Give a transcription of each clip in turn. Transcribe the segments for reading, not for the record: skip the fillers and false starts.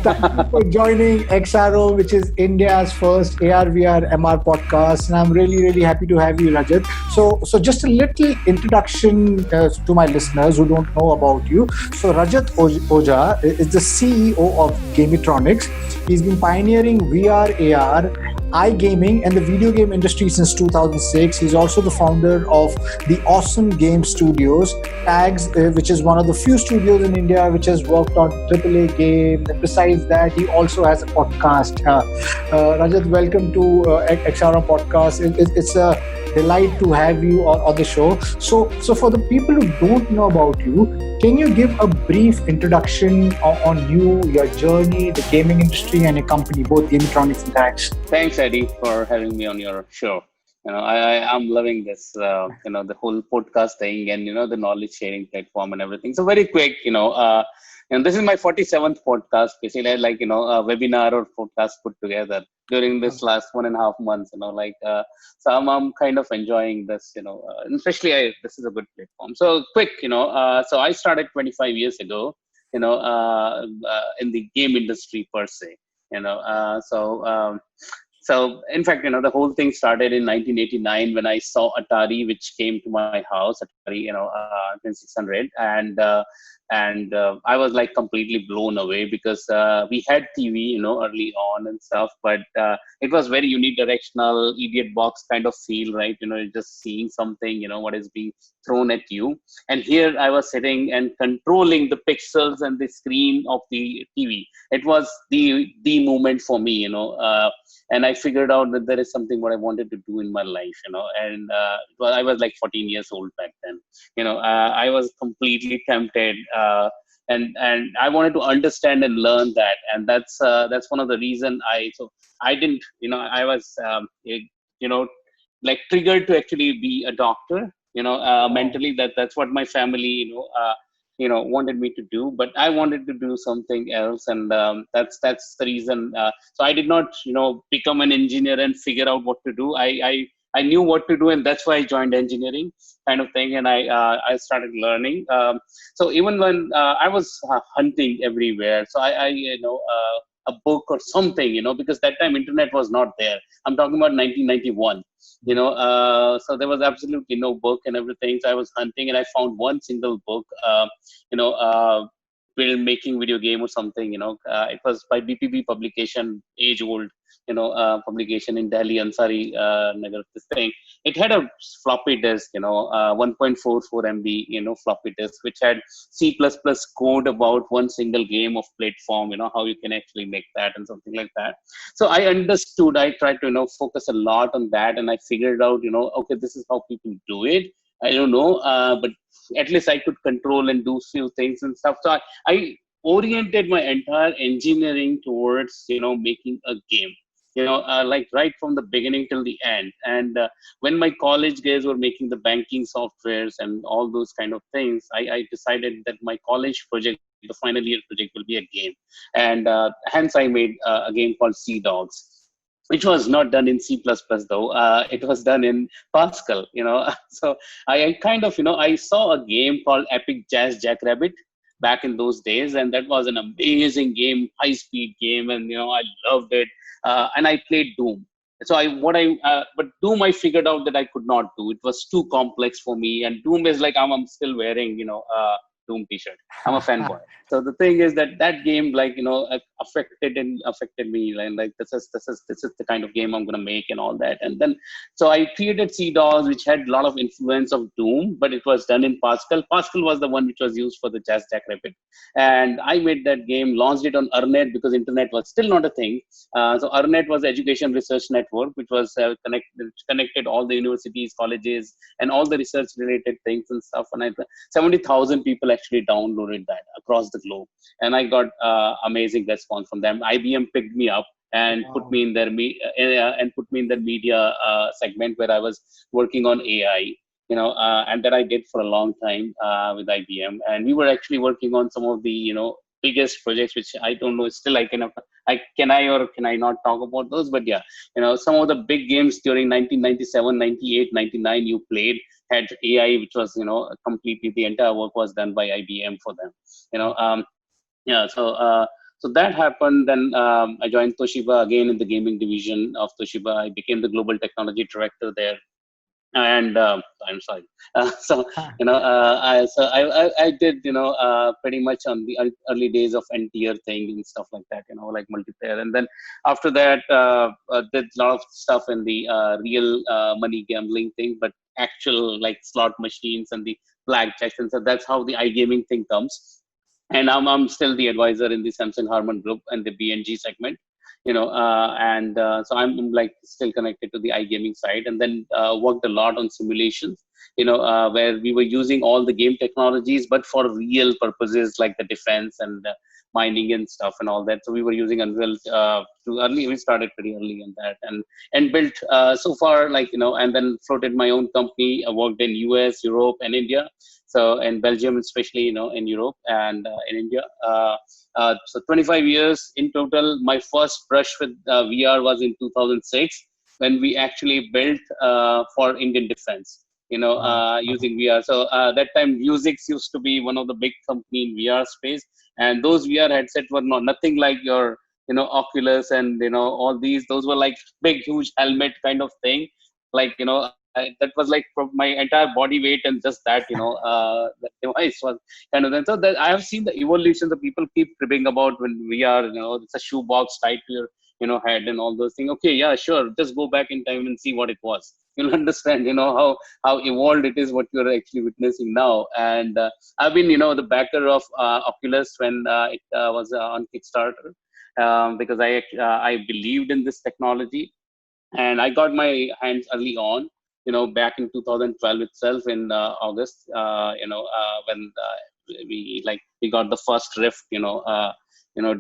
Thank you for joining XRO, which is India's first AR/VR MR podcast, and I'm really, really happy to have you, Rajat. So just a little introduction to my listeners who don't know about you. So, Rajat Oja is the CEO of Gametronics. He's been pioneering VR, AR, iGaming, and the video game industry since 2006. He's also the founder of the Awesome Game Studios, Tags, which is one of the few studios in India which has worked on AAA games. And besides that, he also has a podcast. Rajat, welcome to XRM Podcast. It's a delight to have you on the show. So for the people who don't know about you, can you give a brief introduction on you, your journey, the gaming industry, and your company, both Gametronics and Tags? Thanks, Eddie, for having me on your show. I'm loving this, the whole podcast thing and, the knowledge sharing platform and everything. So very quick, and this is my 47th podcast, basically like, a webinar or podcast put together during this last 1.5 months, so I'm kind of enjoying this, and especially this is a good platform. So quick, so I started 25 years ago, in the game industry per se, you know, uh, so, um, so in fact, the whole thing started in 1989 when I saw Atari, which came to my house, Atari, 2600, and I was like completely blown away because we had TV, early on and stuff, but it was very unidirectional, idiot box kind of feel, right? You're just seeing something, what is being thrown at you. And here I was sitting and controlling the pixels and the screen of the TV. It was the moment for me, and I figured out that there is something what I wanted to do in my life, and well, I was like 14 years old back then. I was completely tempted, and I wanted to understand and learn that, and that's one of the reason I didn't, I was you know like triggered to actually be a doctor, Wow. mentally that's what my family, wanted me to do, but I wanted to do something else, and that's the reason. So I did not, become an engineer and figure out what to do. I knew what to do, and that's why I joined engineering, kind of thing, and I started learning. So even when I was hunting everywhere, so I a book or something, because that time internet was not there. I'm talking about 1991. So there was absolutely no book and everything. So I was hunting, and I found one single book. You know, uh, Making video game or something. It was by BPB publication, age old. Publication in Delhi, Ansari Nagar. This thing. It had a floppy disk. 1.44 MB. Floppy disk, which had C++ code about one single game of platform. How you can actually make that and something like that. So I understood. I tried to focus a lot on that, and I figured out, okay, this is how people do it. I don't know, but at least I could control and do few things and stuff. So I oriented my entire engineering towards making a game. Like right from the beginning till the end. And when my college guys were making the banking softwares and all those kind of things, I decided that my college project, the final year project, will be a game, and hence I made a game called Sea Dogs, which was not done in C++ though. It was done in Pascal, So I kind of, I saw a game called Epic Jazz Jackrabbit back in those days, and that was an amazing game, high speed game, and I loved it. And I played Doom. So but Doom I figured out that I could not do. It was too complex for me, and Doom is like I'm still wearing, Doom T-shirt. I'm a fanboy. So the thing is that that game, like affected me, and like this is the kind of game I'm gonna make and all that. And then so I created CDOS, which had a lot of influence of Doom, but it was done in Pascal. Pascal was the one which was used for the Jazz Jackrabbit, and I made that game, launched it on Earnet because internet was still not a thing. So Earnet was Education Research Network, which was connected all the universities, colleges, and all the research related things and stuff. And 70,000 people actually downloaded that across the globe, and I got amazing response from them. IBM picked me up and put Wow. me in their media segment where I was working on AI. And that I did for a long time with IBM, and we were actually working on some of the biggest projects, which I don't know still I or can I not talk about those, but yeah, some of the big games during 1997, 98, 99 you played had AI, which was completely the entire work was done by IBM for them. You know, yeah. So So that happened. Then I joined Toshiba again in the gaming division of Toshiba. I became the global technology director there. And I'm sorry. So I did pretty much on the early days of N-tier thing and stuff like that. Like multiplayer, and then after that did a lot of stuff in the real money gambling thing, but actual like slot machines and the blackjacks, and so that's how the iGaming thing comes. And I'm still the advisor in the Samsung Harman Group and the BNG segment, and so I'm like still connected to the iGaming side, and then worked a lot on simulations, where we were using all the game technologies, but for real purposes like the defense and mining and stuff and all that. So we were using Unreal too early. We started pretty early in that, and built so far like and then floated my own company. I worked in US, Europe, and India. So in Belgium, especially in Europe and in India. So 25 years in total. My first brush with VR was in 2006 when we actually built for Indian defense, using VR. So that time Vuzix used to be one of the big company in VR space, and those VR headsets were nothing like your Oculus and all these. Those were like big, huge helmet kind of thing, like that was like my entire body weight, and just that that device was kind of then. So that I have seen the evolution. The people keep cribbing about when we are it's a shoebox tied to your head and all those things. Okay, yeah, sure, just go back in time and see what it was. You'll understand how evolved it is, what you're actually witnessing now. And I've been the backer of Oculus when it was on Kickstarter, because I believed in this technology, and I got my hands early on, back in 2012 itself in August, when we got the first Rift,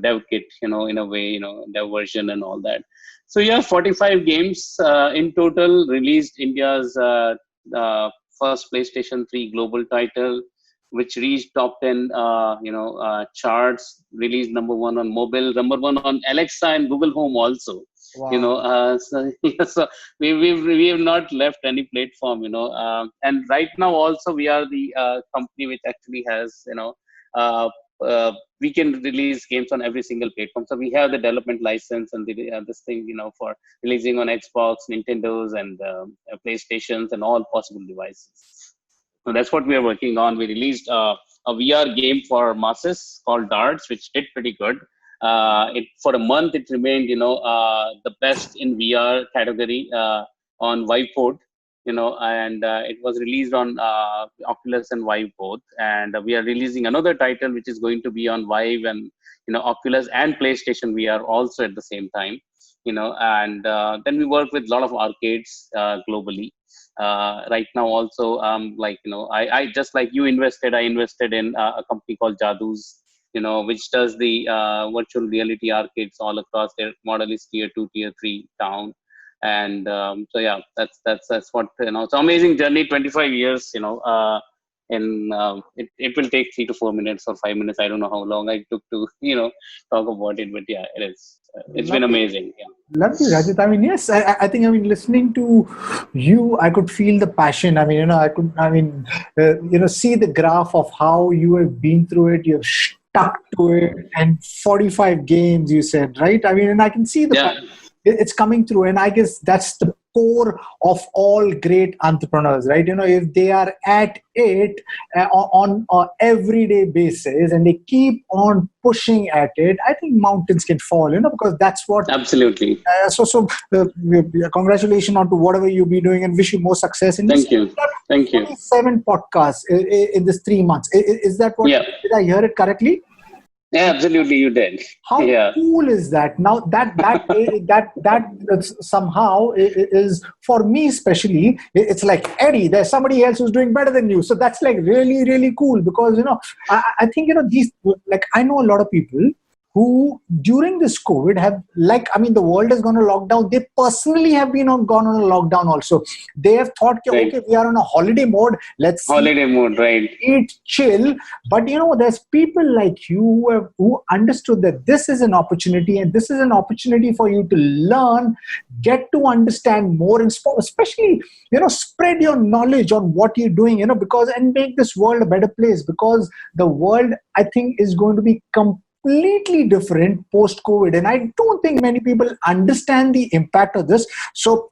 dev kit, in a way, dev version and all that. So yeah, 45 games in total released. India's first PlayStation 3 global title, which reached top 10, charts, released number 1 on mobile, number 1 on Alexa and Google Home also. Wow. So we have not left any platform, and right now also we are the company which actually has, we can release games on every single platform. So we have the development license and this thing, for releasing on Xbox, Nintendos, and PlayStations and all possible devices. So that's what we are working on. We released a VR game for masses called Darts, which did pretty good. It for a month it remained, the best in VR category on Vive Port, and it was released on Oculus and Vive both. And we are releasing another title which is going to be on Vive and Oculus and PlayStation VR also at the same time. And then we work with a lot of arcades globally. Right now also, I just like you I invested in a company called Jadoos, which does the virtual reality arcades all across. Their model is tier 2, tier 3 town. And so yeah, that's what, it's an amazing journey, 25 years, and it will take 3 to 4 minutes or 5 minutes. I don't know how long I took to, talk about it, but yeah, it is. It's been amazing. Yeah. Lovely, Rajat. I mean, yes, I think, listening to you, I could feel the passion. See the graph of how you have been through it. You've stuck to it, and 45 games, you said, right? And I can see the passion. It's coming through, and I guess that's the core of all great entrepreneurs, right? If they are at it on an everyday basis and they keep on pushing at it, I think mountains can fall, because that's what. Absolutely. Congratulations on to whatever you'll be doing, and wish you more success. Thank you. 7 podcasts in this 3 months. Is that what? Yeah. Did I hear it correctly? Yeah, absolutely, you did. How cool is that? Now that somehow is, for me especially, it's like, Eddie, there's somebody else who's doing better than you. So that's like really, really cool, because I think these, like, I know a lot of people who during this COVID have, the world has gone on lockdown. They personally have gone on a lockdown also. They have thought, right, okay, we are on a holiday mode. Let's mode, right? Eat, chill. But there's people like you who understood that this is an opportunity, and this is an opportunity for you to learn, get to understand more, and especially, spread your knowledge on what you're doing, and make this world a better place, because the world, I think, is going to be completely different post-COVID, and I don't think many people understand the impact of this. So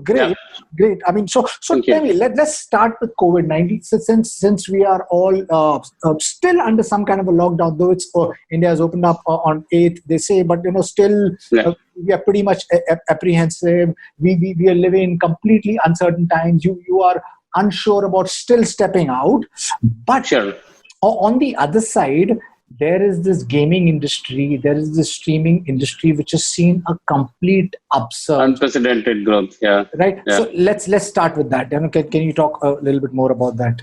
Yeah. great. I mean, so Thank tell you. me, let's start with COVID-19. Since we are all still under some kind of a lockdown, though it's India has opened up on 8th, they say, but still Yeah. we are pretty much apprehensive. We are living in completely uncertain times. You are unsure about still stepping out, but Sure. on the other side, there is this gaming industry, there is this streaming industry, which has seen a complete upsurge, Unprecedented growth. Yeah. right? Yeah. So let's start with that. Can you talk a little bit more about that?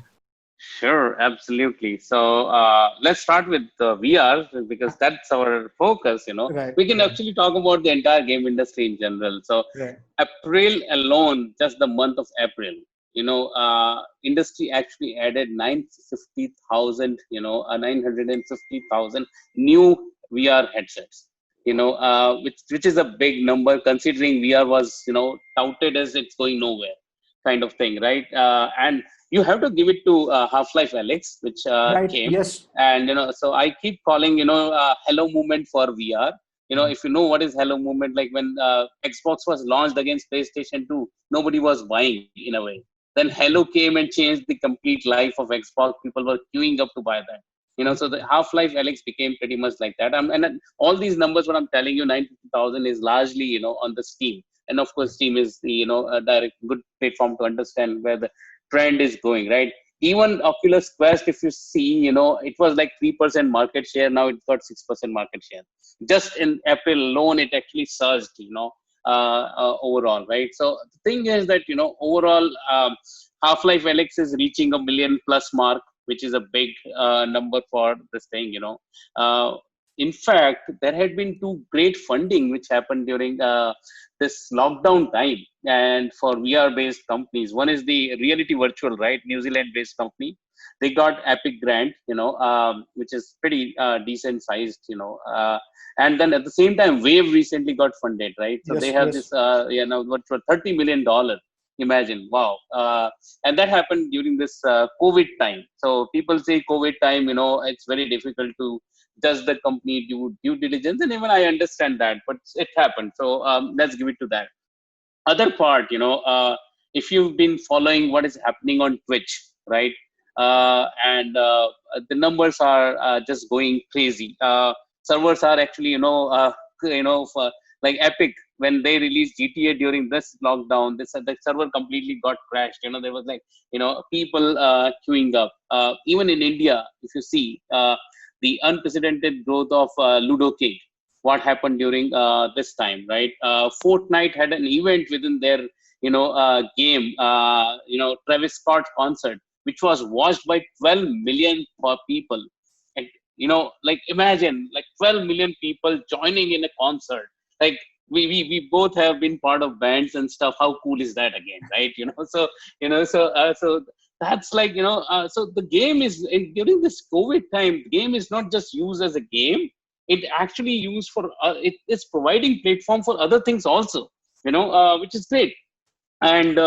Sure, absolutely. So let's start with VR because that's our focus. Right, We can right, actually talk about the entire game industry in general. So right. April alone, just the month of April, industry actually added 950,000, 950,000 new VR headsets. Which is a big number considering VR was touted as it's going nowhere, kind of thing, right? And you have to give it to Half-Life Alex, which Right. came, Yes. and so I keep calling Hello Movement for VR. If you know what is Hello Movement, like when Xbox was launched against PlayStation 2, nobody was buying in a way. Then Hello came and changed the complete life of Xbox. People were queuing up to buy that. So the Half-Life Alex became pretty much like that. And then all these numbers, what I'm telling you, 90,000 is largely, on the Steam. And of course, Steam is the, a direct good platform to understand where the trend is going, right? Even Oculus Quest, if you see, it was like 3% market share. Now it's got 6% market share. Just in April alone, it actually surged, overall, right? So the thing is that, overall, Half-Life Alex is reaching a million plus mark, which is a big number for this thing, in fact, there had been two great funding which happened during this lockdown time and for VR based companies. One is the Reality Virtual, right? New Zealand based company. They got Epic Grant, which is pretty decent sized, and then at the same time, Wave recently got funded, right? So they Yes. have Yes. this, what for $30 million. Imagine, wow. And that happened during this COVID time. So people say COVID time, it's very difficult to does the company do due diligence, and even I understand that, but it happened. So let's give it to that. Other part, if you've been following what is happening on Twitch, right? And the numbers are just going crazy. Servers are actually, for, like Epic, when they released GTA during this lockdown, this the server completely got crashed. There was like, people queuing up. Even in India, if you see the unprecedented growth of Ludo King, what happened during this time, right? Fortnite had an event within their, game, Travis Scott concert, which was watched by 12 million people. And, like imagine like 12 million people joining in a concert. Like we both have been part of bands and stuff. How cool is that again, right? So that's like, so the game is during this COVID time, the game is not just used as a game, it actually used for it is providing platform for other things also, which is great. And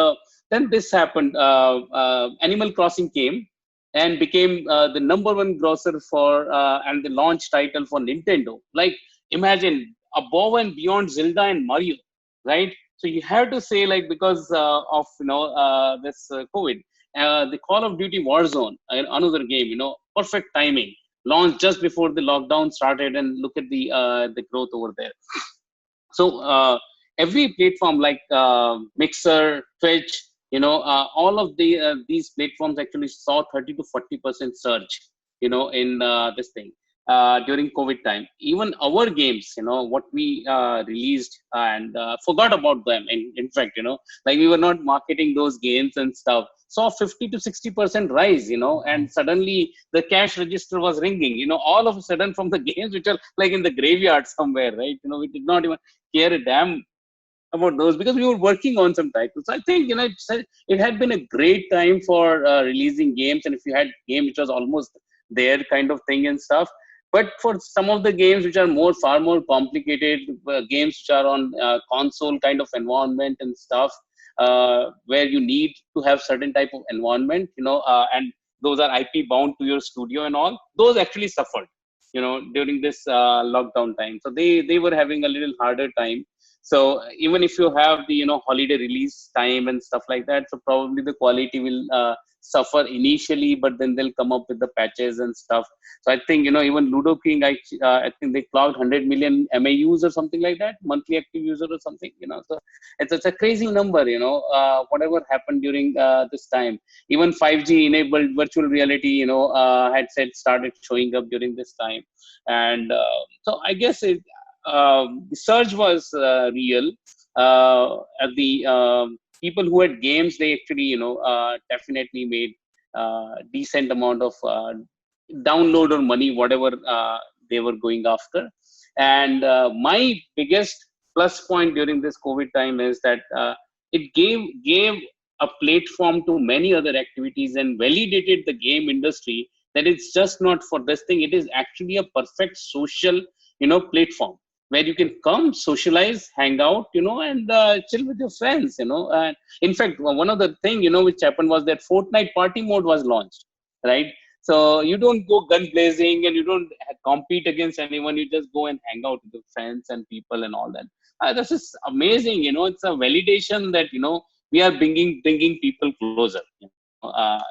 then this happened. Animal Crossing came and became the number one grosser for and the launch title for Nintendo. Like imagine above and beyond Zelda and Mario, right? So you have to say like because of this COVID, the Call of Duty Warzone, another game, perfect timing, launched just before the lockdown started, and look at the growth over there. So every platform like Mixer, Twitch, all of these platforms actually saw 30 to 40% surge, in this thing during COVID time. Even our games, what we released and forgot about them. In fact, like we were not marketing those games and stuff. Saw 50 to 60% rise, and suddenly the cash register was ringing, all of a sudden from the games which are like in the graveyard somewhere, right? We did not even care a damn about those because we were working on some titles. I think it had been a great time for releasing games, and if you had game which was almost there kind of thing and stuff. But for some of the games which are far more complicated, games which are on console kind of environment and stuff, where you need to have certain type of environment, and those are IP bound to your studio and all, those actually suffered. during this lockdown time. So they were having a little harder time. So even if you have the holiday release time and stuff like that, so probably the quality will suffer initially, but then they'll come up with the patches and stuff. So I think even Ludo King, I think they clocked 100 million MAUs or something like that, monthly active user or something. So it's a crazy number. Whatever happened during this time, even 5G enabled virtual reality headset started showing up during this time. And so I guess the surge was real. At the people who had games, they actually definitely made decent amount of download or money, whatever they were going after. And my biggest plus point during this COVID time is that it gave a platform to many other activities and validated the game industry that it's just not for this thing. It is actually a perfect social platform where you can come, socialize, hang out, and chill with your friends, And in fact, one of the thing, which happened was that Fortnite party mode was launched, right? So you don't go gun blazing and you don't compete against anyone. You just go and hang out with your friends and people and all that. This is amazing, It's a validation that we are bringing people closer,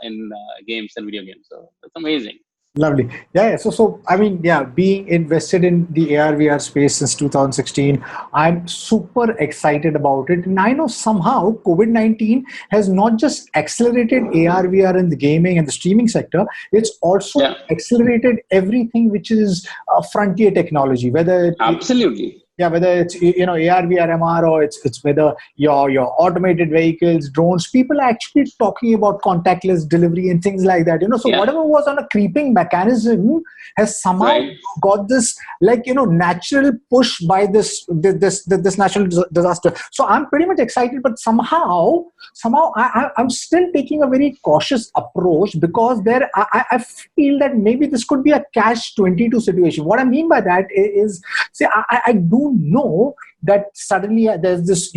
in games and video games. So it's amazing. Lovely. Yeah. So I mean, yeah, being invested in the AR VR space since 2016, I'm super excited about it. And I know somehow COVID-19 has not just accelerated AR VR in the gaming and the streaming sector, it's also accelerated everything which is frontier technology, whether absolutely. Whether it's AR, VR, MR, or it's whether your automated vehicles, drones. People are actually talking about contactless delivery and things like that. So whatever was on a creeping mechanism has somehow got this natural push by this natural disaster. So I'm pretty much excited, but somehow I'm still taking a very cautious approach because I feel that maybe this could be a catch-22 situation. What I mean by that is, see, I do know that suddenly there's this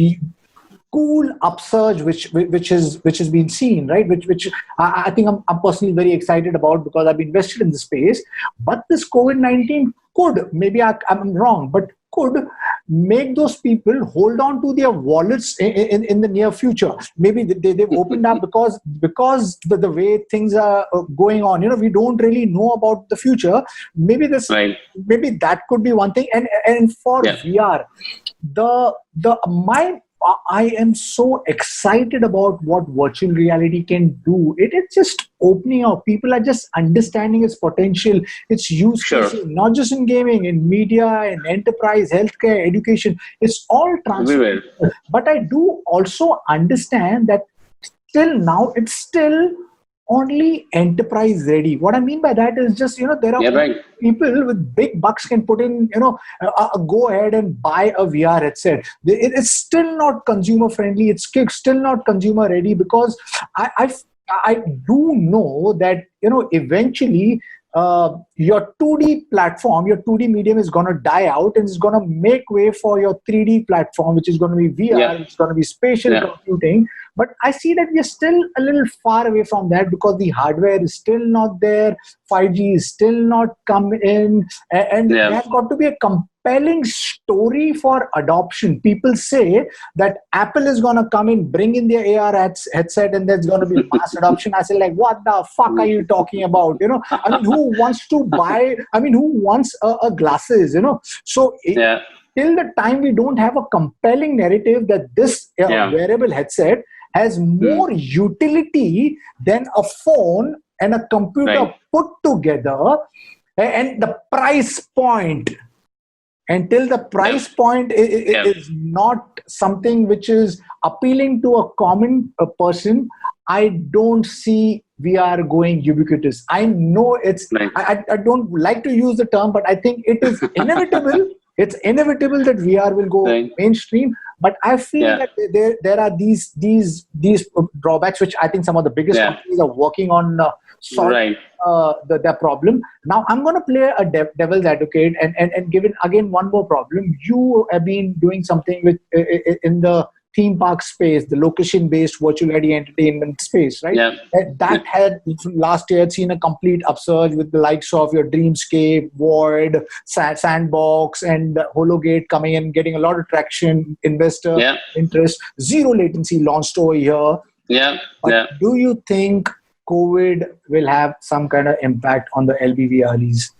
cool upsurge which has been seen, right? Which I think I'm personally very excited about because I've been invested in the space. But this COVID-19 could, maybe I'm wrong, but could make those people hold on to their wallets in the near future. Maybe they've opened up because the way things are going on, we don't really know about the future. Maybe maybe that could be one thing. And for VR, I am so excited about what virtual reality can do. It is just opening up. People are just understanding its potential, its use cases, not just in gaming, in media, in enterprise, healthcare, education. It's all transformed. But I do also understand that till now, it's still only enterprise ready. What I mean by that is just, there are people with big bucks can put in, go ahead and buy a VR headset. It's still not consumer friendly. It's still not consumer ready because I do know that, eventually your 2D platform, your 2D medium is going to die out and it's going to make way for your 3D platform, which is going to be VR, it's going to be spatial computing. But I see that we are still a little far away from that because the hardware is still not there. 5G is still not come in. And there's got to be a compelling story for adoption. People say that Apple is going to come in, bring in their AR headset, and there's going to be mass adoption. I say, what the fuck are you talking about? I mean, who wants to buy? I mean, who wants a glasses? So till the time we don't have a compelling narrative that this wearable headset has more utility than a phone and a computer put together, and the price point, until the price point is not something which is appealing to a common person, I don't see VR going ubiquitous. I know it's, I don't like to use the term, but I think it is inevitable. It's inevitable that VR will go mainstream, but I feel that there are these drawbacks, which I think some of the biggest companies are working on solving their problem. Now, I'm going to play a devil's advocate and give it again one more problem. You have been doing something with in the theme park space, the location-based virtual reality entertainment space, right? Yeah. Yeah. That had last year had seen a complete upsurge with the likes of your Dreamscape, Void, Sandbox, and Hologate coming in, getting a lot of traction, investor Yeah. interest. Zero latency launched over here. Yeah. But Yeah. do you think COVID will have some kind of impact on the LBVREs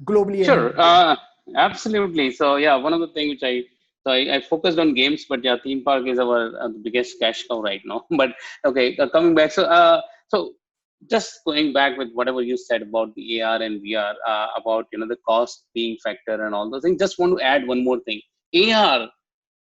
globally and in Sure. India? Absolutely. So yeah, one of the things which I focused on games, but yeah, theme park is our biggest cash cow right now. But okay, coming back. So just going back with whatever you said about the AR and VR, about the cost being factor and all those things. Just want to add one more thing. AR,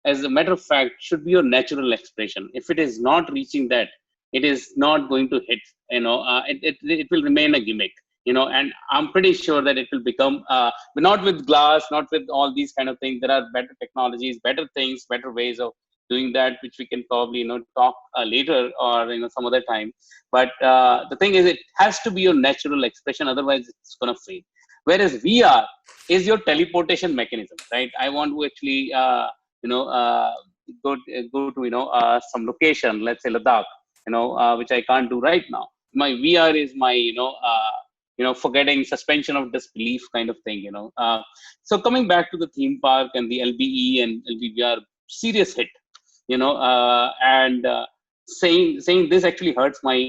as a matter of fact, should be your natural expression. If it is not reaching that, it is not going to hit. It will remain a gimmick. And I'm pretty sure that it will become, but not with glass, not with all these kind of things. There are better technologies, better things, better ways of doing that, which we can probably talk later or some other time. But the thing is, it has to be your natural expression, otherwise it's gonna fade. Whereas VR is your teleportation mechanism, right? I want to actually you know uh, go to some location, let's say Ladakh, which I can't do right now. My VR is my forgetting suspension of disbelief kind of thing. So coming back to the theme park and the LBE and LBVR, serious hit. And saying this actually hurts my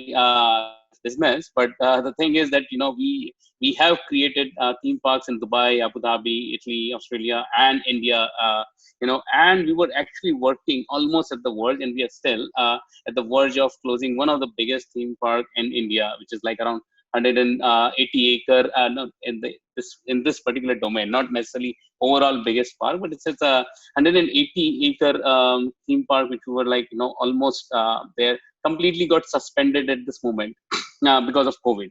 business, but the thing is that we have created theme parks in Dubai, Abu Dhabi, Italy, Australia, and India. And we were actually working almost at the verge, and we are still at the verge of closing one of the biggest theme park in India, which is like around 180-acre, no, in this particular domain, not necessarily overall biggest park, but it's a 180-acre theme park, which we were like almost there, completely got suspended at this moment because of COVID.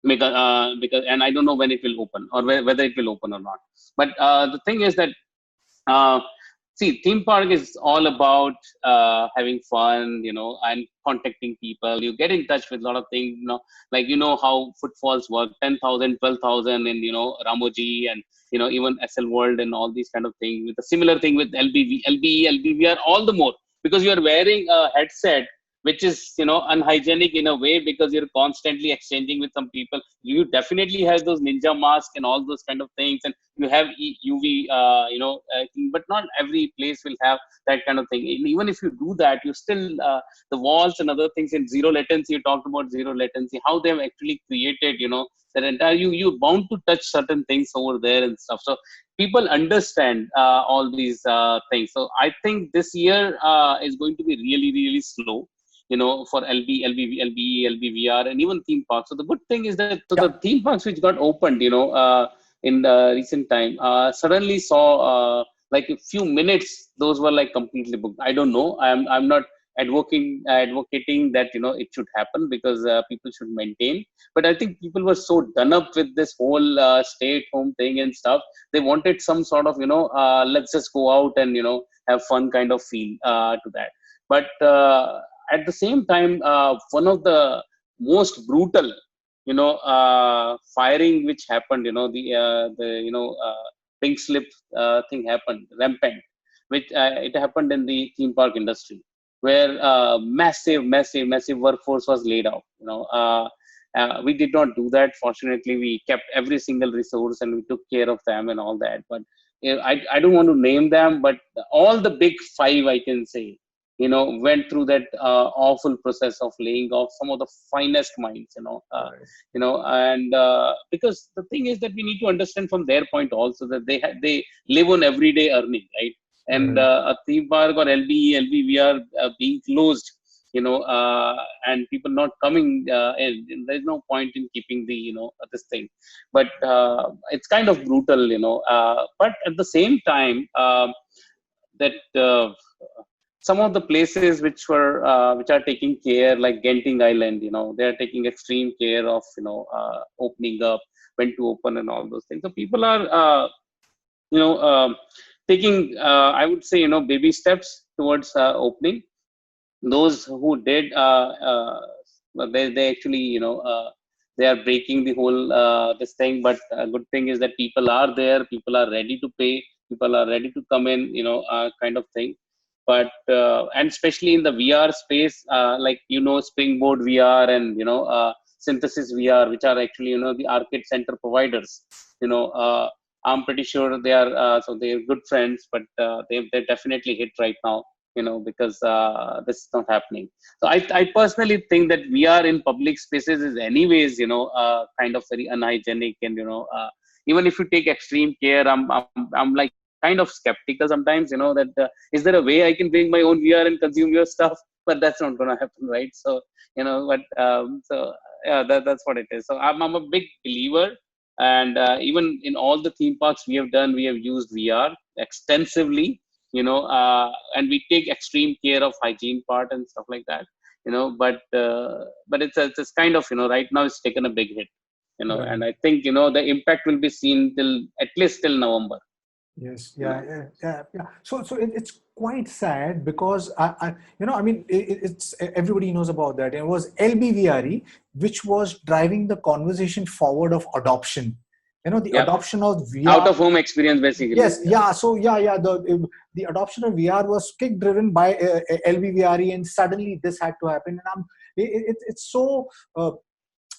Because and I don't know when it will open, or whether it will open or not. But the thing is that uh, see, theme park is all about having fun, and contacting people. You get in touch with a lot of things, like how footfalls work, 10,000, 12,000 in Ramoji, and even SL World and all these kind of things. With a similar thing with LBV, LBE, LBVR, all the more because you are wearing a headset which is unhygienic in a way, because you're constantly exchanging with some people. You definitely have those ninja masks and all those kind of things, and you have UV but not every place will have that kind of thing. And even if you do that, you still the walls and other things in zero latency. You talked about zero latency, how they have actually created that entire, you're bound to touch certain things over there and stuff. So people understand all these things. So I think this year is going to be really, really slow, for LBVR, and even theme parks. So the good thing is that, so Yeah. the theme parks which got opened, in the recent time, suddenly saw like a few minutes, those were like completely booked. I don't know. I'm not advocating that it should happen, because people should maintain. But I think people were so done up with this whole stay-at-home thing and stuff. They wanted some sort of let's just go out and have fun kind of feel to that. But at the same time, one of the most brutal firing which happened, the pink slip thing happened rampant, which it happened in the theme park industry, where massive workforce was laid off. We did not do that. Fortunately, we kept every single resource and we took care of them and all that. But I don't want to name them, but all the big five, I can say, went through that awful process of laying off some of the finest minds. Right. And because the thing is that we need to understand from their point also, that they live on everyday earning, right? And Right. a theme park or LBE, LBVR being closed, and people not coming in, there's no point in keeping the this thing. But it's kind of brutal, but at the same time, that some of the places which are taking care, like Genting Island, they are taking extreme care of opening up, when to open and all those things. So people are you know taking, I would say, baby steps towards opening. Those who did, well, they actually they are breaking the whole this thing. But good thing is that people are there, people are ready to pay, people are ready to come in, kind of thing. But and especially in the VR space, like Springboard VR and Synthesis VR, which are actually the arcade center providers. I'm pretty sure they are so they're good friends, but they're definitely hit right now. Because this is not happening. So I personally think that VR in public spaces is anyways kind of very unhygienic, and even if you take extreme care, I'm like kind of skeptical sometimes. That is there a way I can bring my own VR and consume your stuff? But that's not going to happen, right? So but so yeah, that's what it is. So I'm a big believer, and even in all the theme parks we have done, we have used VR extensively. And we take extreme care of hygiene part and stuff like that. But it's kind of right now it's taken a big hit. Right. And I think the impact will be seen till at least till November. Yes, yeah. So it's quite sad because I mean, it's everybody knows about that. It was LBVRE which was driving the conversation forward of adoption. The Yep. adoption of VR. Out of home experience, basically. Yes, yeah. So yeah. The adoption of VR was kick driven by LBVRE, and suddenly this had to happen. And it's so.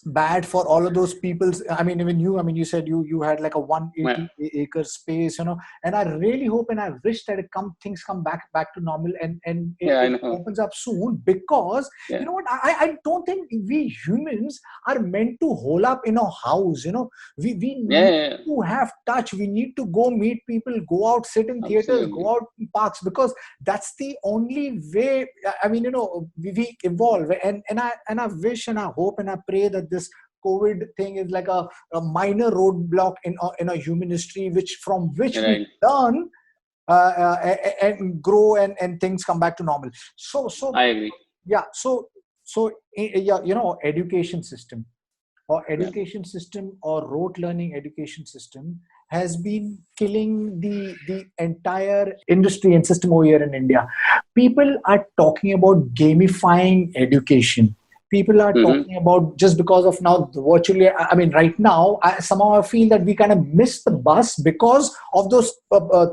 Bad for all of those people. I mean, even you, you said you had like a 180-acre space, and I really hope and I wish that things come back to normal, and it opens up soon, because you know what, I don't think we humans are meant to hole up in a house. We need to have touch. We need to go meet people, go out, sit in theaters, go out in parks, because that's the only way. I mean, we evolve, and I wish and I hope and I pray that this COVID thing is like a minor roadblock in a human history, from which we learn and grow, and things come back to normal. So I agree. Yeah. So education system or rote learning education system has been killing the entire industry and system over here in India. People are talking about gamifying education. People are talking about, just because of now virtually, I mean, right now, somehow I feel that we kind of missed the bus because of those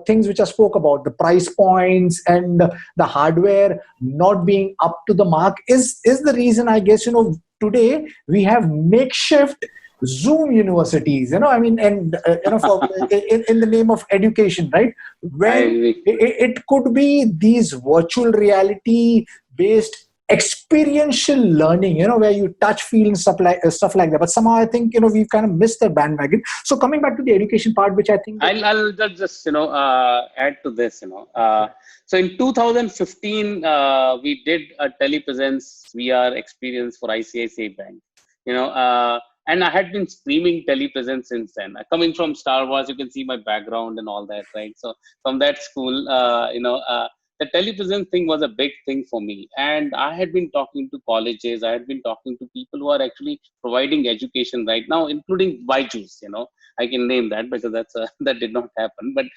things which I spoke about, the price points and the hardware not being up to the mark is the reason, I guess, today we have makeshift Zoom universities, and for in the name of education, right? When it could be these virtual reality based experiential learning, where you touch, feel, and stuff like that. But somehow I think we've kind of missed the bandwagon. So coming back to the education part, which I think I'll just add to this. So in 2015 we did a telepresence VR experience for ICICI Bank. And I had been streaming telepresence since then. Coming from Star Wars, you can see my background and all that, right? So from that school, the telepresence thing was a big thing for me. And I had been talking to colleges. I had been talking to people who are actually providing education right now, including Byju's. I can name that because that did not happen. But,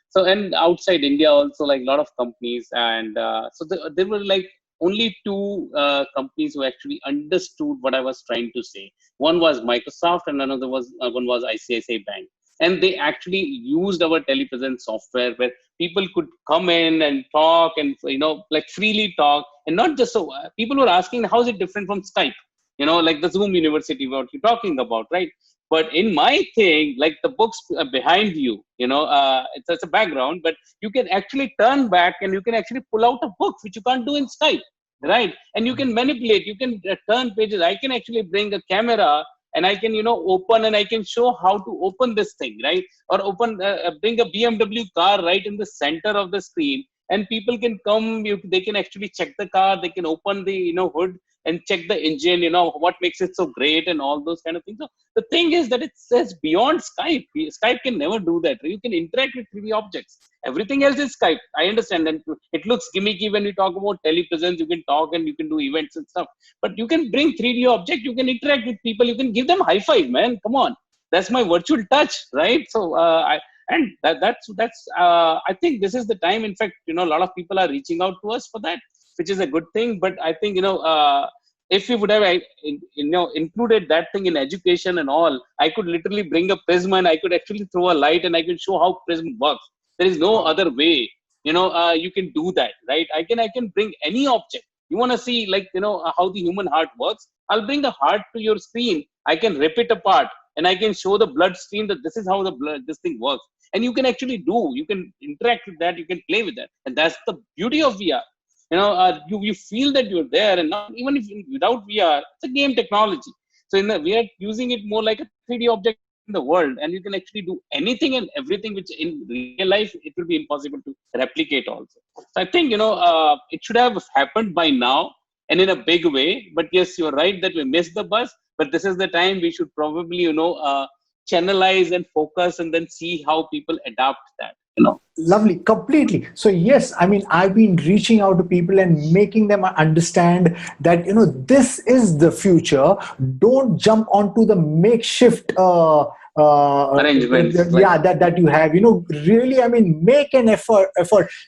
so, and outside India also, like a lot of companies. And so there were like only two companies who actually understood what I was trying to say. One was Microsoft, and another one was ICICI Bank. And they actually used our telepresence software, where people could come in and talk and like freely talk, and not just so. People were asking, how is it different from Skype? Like the Zoom University, what you're talking about, right? But in my thing, like the books behind you, it's a background, but you can actually turn back and you can actually pull out a book, which you can't do in Skype, right? And you can manipulate, you can turn pages. I can actually bring a camera and I can, open, and I can show how to open this thing, right? Or bring a BMW car right in the center of the screen, and people can come, they can actually check the car, they can open the, hood and check the engine, what makes it so great and all those kind of things. So the thing is that it says beyond Skype. Skype can never do that. You can interact with 3D objects. Everything else is Skype. I understand. And it looks gimmicky when we talk about telepresence. You can talk and you can do events and stuff. But you can bring 3D object. You can interact with people. You can give them high five, man. Come on. That's my virtual touch, right? So that's I think this is the time. In fact, a lot of people are reaching out to us for that, which is a good thing. But I think if we would have included that thing in education and all, I could literally bring a prism and I could actually throw a light and I could show how prism works. There is no other way, you can do that, right? I can bring any object. You want to see, like, how the human heart works? I'll bring a heart to your screen. I can rip it apart, and I can show the blood stream that this is how this thing works. And you can actually you can interact with that, you can play with that. And that's the beauty of VR. You feel that you're there, and not even if without VR, it's a game technology. So we are using it more like a 3D object in the world, and you can actually do anything and everything which in real life it will be impossible to replicate also. So I think, it should have happened by now, and in a big way. But yes, you're right that we missed the bus. But this is the time we should probably, channelize and focus, and then see how people adapt that. Lovely, completely. So yes, I mean, I've been reaching out to people and making them understand that this is the future. Don't jump onto the makeshift Arrangements, yeah, that you have. Really, I mean, make an effort.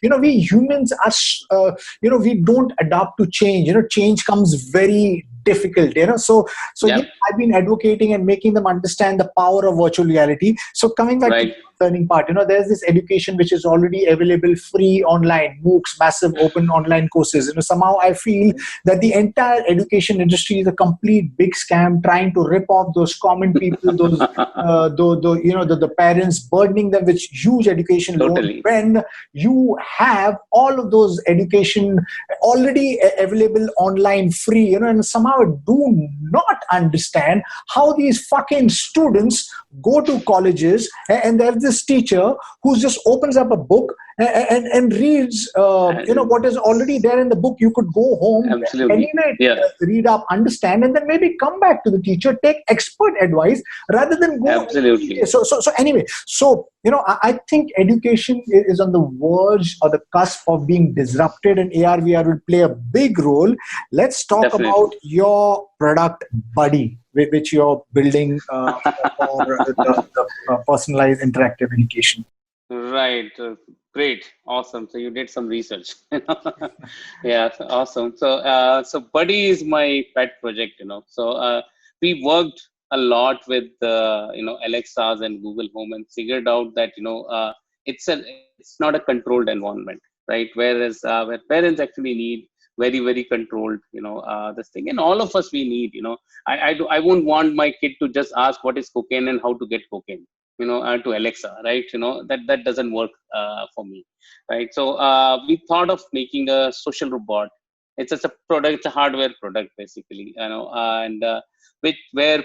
We humans are we don't adapt to change. Change comes very difficult. So Yep. yeah, I've been advocating and making them understand the power of virtual reality. So coming back to Right. the learning part, there's this education which is already available free online, MOOCs, massive open online courses. Somehow I feel that the entire education industry is a complete big scam, trying to rip off those common people, those the parents, burdening them with huge education loans, Totally. when you have all of those education already available online free. And somehow I do not understand how these fucking students go to colleges, and there's this teacher who just opens up a book and reads what is already there in the book. You could go home Absolutely. anyway, Yeah. read up, understand, and then maybe come back to the teacher, take expert advice, rather than go. Absolutely. So anyway, I think education is on the verge or the cusp of being disrupted, and AR VR will play a big role. Let's talk Definitely. about your product, Buddy, which you're building for the personalized interactive education. Right. Great. Awesome. So you did some research. Yeah. Awesome. So Buddy is my pet project. So we worked a lot with Alexas and Google Home, and figured out that it's not a controlled environment, right? Whereas where parents actually need very, very controlled, this thing. And all of us, we need, I won't want my kid to just ask what is cocaine and how to get cocaine, to Alexa, right? That doesn't work for me, right? So we thought of making a social robot. It's just a product, it's a hardware product basically, and which where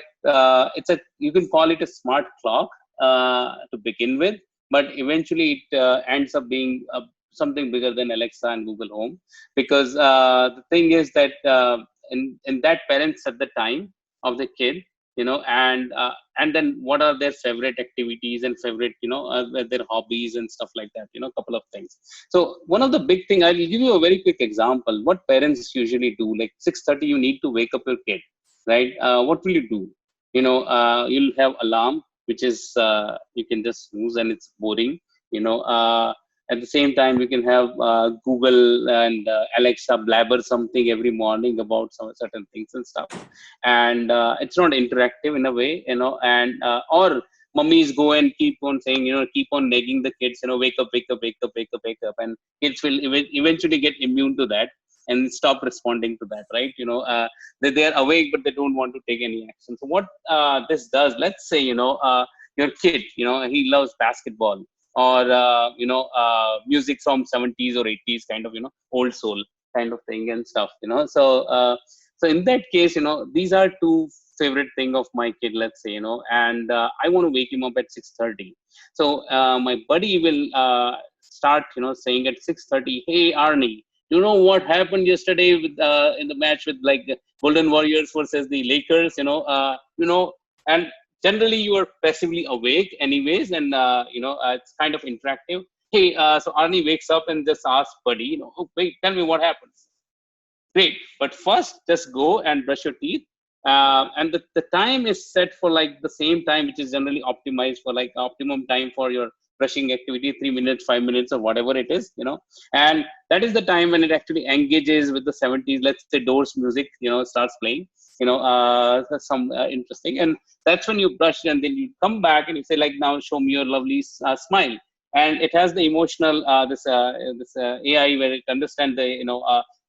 you can call it a smart clock to begin with, but eventually it ends up being something bigger than Alexa and Google Home, because the thing is that in that parents set the time of the kid, and then what are their favorite activities and favorite their hobbies and stuff like that, a couple of things. So one of the big thing, I'll give you a very quick example what parents usually do. Like 6:30 you need to wake up your kid, right? What will you do? You'll have alarm, which is you can just snooze and it's boring. At the same time, you can have Google and Alexa blabber something every morning about some certain things and stuff, and it's not interactive in a way, and or mummies go and keep on saying, keep on nagging the kids, wake up, wake up, wake up, wake up, wake up, and kids will eventually get immune to that and stop responding to that, right? They're awake but they don't want to take any action. So what this does, let's say, your kid, he loves basketball, or music from 70s or 80s, kind of, old soul kind of thing and stuff, so in that case, these are two favorite thing of my kid, let's say, and I want to wake him up at 6:30. So my buddy will start saying at 6:30, hey Arnie, you know what happened yesterday with in the match with like the Golden Warriors versus the Lakers, and generally you are passively awake anyways, and it's kind of interactive. Hey, so Arnie wakes up and just asks Buddy, oh, wait, tell me what happens. Great, but first just go and brush your teeth, and the time is set for like the same time, which is generally optimized for like optimum time for your brushing activity, 3 minutes, 5 minutes, or whatever it is, and that is the time when it actually engages with the 70s, let's say Doors music, starts playing, some interesting, and that's when you brush, and then you come back and you say like, now show me your lovely smile, and it has the emotional this AI where it understands the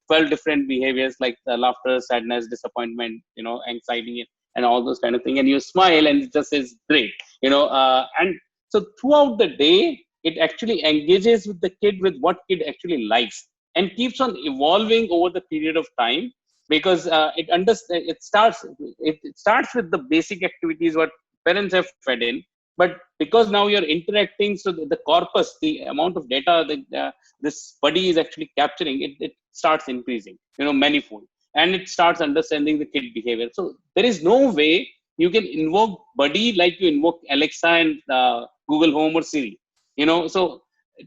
12 different behaviors like laughter, sadness, disappointment, anxiety, and all those kind of things, and you smile and it just is great, and so throughout the day it actually engages with the kid with what kid actually likes, and keeps on evolving over the period of time, because it starts with the basic activities what parents have fed in, but because now you're interacting, so the corpus, the amount of data that this buddy is actually capturing, it starts increasing, manifold, and it starts understanding the kid behavior. So there is no way you can invoke buddy like you invoke Alexa and Google Home or Siri. So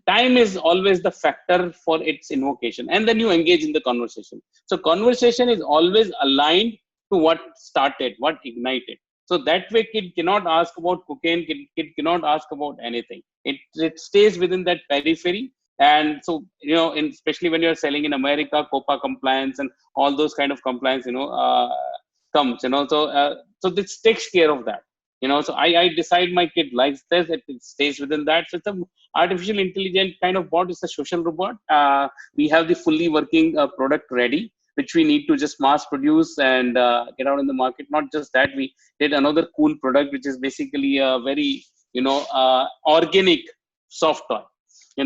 time is always the factor for its invocation, and then you engage in the conversation. So conversation is always aligned to what started, what ignited. So that way, kid cannot ask about cocaine. Kid cannot ask about anything. It stays within that periphery. And so, especially when you're selling in America, COPPA compliance and all those kind of compliance, comes. So this takes care of that. So I decide my kid likes this. It stays within that. So it's a artificial intelligent kind of bot. It's a social robot. We have the fully working product ready, which we need to just mass produce and get out in the market. Not just that, we did another cool product, which is basically a very, organic soft toy.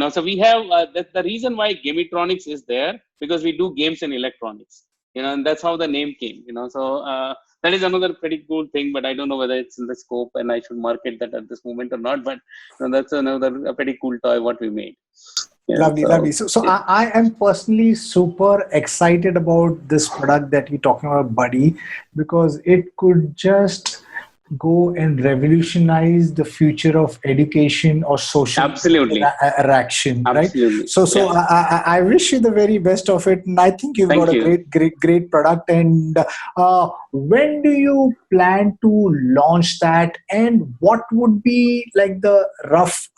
So we have the reason why Gametronics is there, because we do games and electronics. And that's how the name came. So that is another pretty cool thing, but I don't know whether it's in the scope and I should market that at this moment or not. But that's another a pretty cool toy what we made. Lovely, lovely. So I am personally super excited about this product that you're talking about, Buddy, because it could just go and revolutionize the future of education or social Absolutely. interaction, right? Absolutely. So yeah. I wish you the very best of it, and I think you've got a great product. And when do you plan to launch that, and what would be like the rough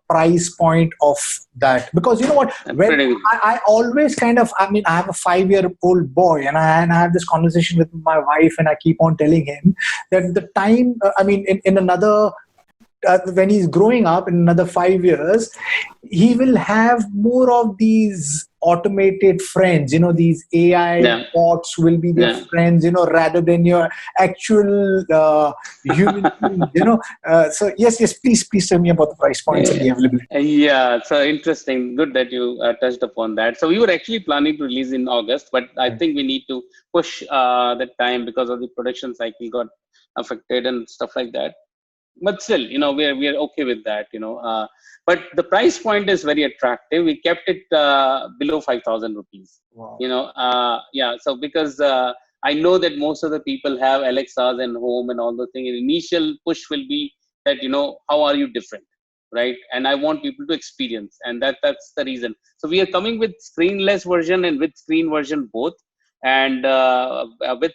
price point of that? Because you know what, when I always kind of, I have a 5-year-old boy, and I have this conversation with my wife, and I keep on telling him that the time, in another, when he's growing up in another 5 years, he will have more of these automated friends, these AI bots will be their friends, rather than your actual human being, so yes, please tell me about the price points and the availability. Yeah, so interesting. Good that you touched upon that. So we were actually planning to release in August, but I think we need to push that time because of the production cycle got affected and stuff like that. But still, we are okay with that, but the price point is very attractive. We kept it below 5,000 rupees. Wow. So because I know that most of the people have Alexas and home and all the things. Initial push will be that, how are you different, right? And I want people to experience, and that's the reason. So we are coming with screenless version and with screen version both, and with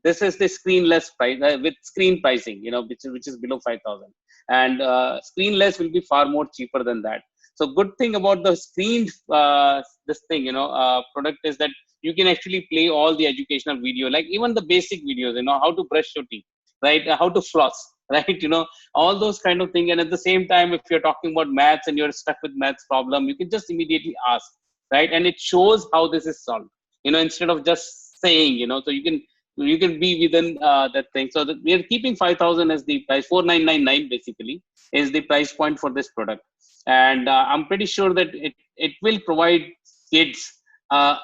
this is the screenless price with screen pricing, which is below 5,000, and screenless will be far more cheaper than that. So good thing about the screen product is that you can actually play all the educational video, like even the basic videos, how to brush your teeth, right? How to floss, right? All those kind of things. And at the same time, if you're talking about maths and you're stuck with maths problem, you can just immediately ask, right? And it shows how this is solved, instead of just saying, so you can be within that thing. So we are keeping 5,000 as the price. 4,999 basically is the price point for this product, and I'm pretty sure that it will provide kids a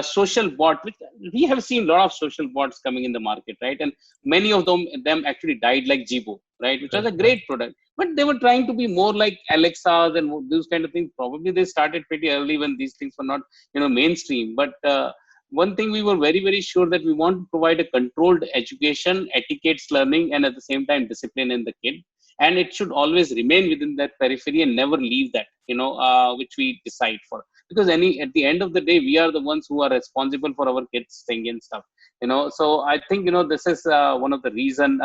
social bot. Which we have seen a lot of social bots coming in the market, right? And many of them actually died, like Jibo, right? Which was a great product, but they were trying to be more like Alexas and those kind of things. Probably they started pretty early when these things were not mainstream, but one thing we were very, very sure that we want to provide a controlled education, etiquettes learning, and at the same time discipline in the kid. And it should always remain within that periphery and never leave that, which we decide for. Because at the end of the day, we are the ones who are responsible for our kids' thing and stuff. So I think this is one of the reason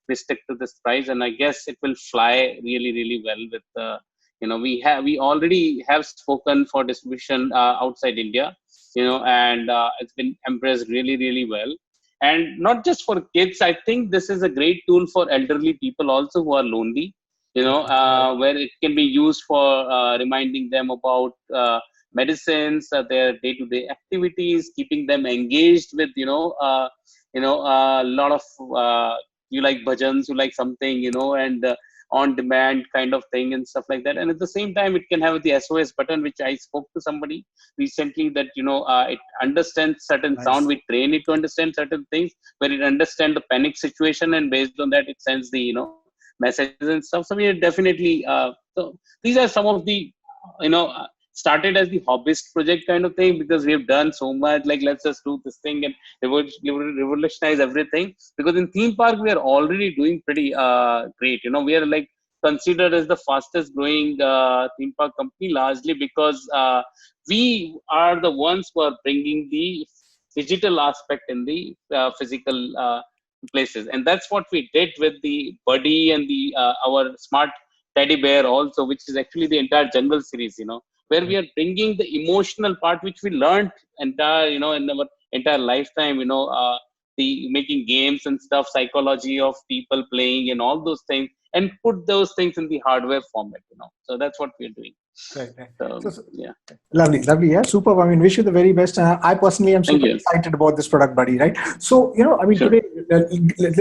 we stick to this price, and I guess it will fly really, really well with. We already have spoken for distribution outside India. And it's been embraced really, really well. And not just for kids, I think this is a great tool for elderly people also who are lonely. where it can be used for reminding them about medicines, their day-to-day activities, keeping them engaged with a lot of you like bhajans, you like something, and on demand kind of thing and stuff like that. And at the same time, it can have the SOS button, which I spoke to somebody recently, that it understands certain sound. Nice. We train it to understand certain things, where it understands the panic situation, and based on that, it sends the messages and stuff. So we are definitely so these are some of the you know uh, started as the hobbyist project kind of thing, because we have done so much, like let's just do this thing and revolutionize everything. Because in theme park we are already doing pretty great. We are like considered as the fastest growing theme park company, largely because we are the ones who are bringing the digital aspect in the physical places. And that's what we did with the buddy and the our smart teddy bear also, which is actually the entire jungle series, where we are bringing the emotional part which we learned entire in our entire lifetime, the making games and stuff, psychology of people playing and all those things, and put those things in the hardware format. So that's what we're doing. Right, right. So So, yeah. lovely, lovely. Yeah, superb. I mean, wish you the very best. I personally am Thank super you. excited about this product, buddy. Right. So, I mean, Sure. today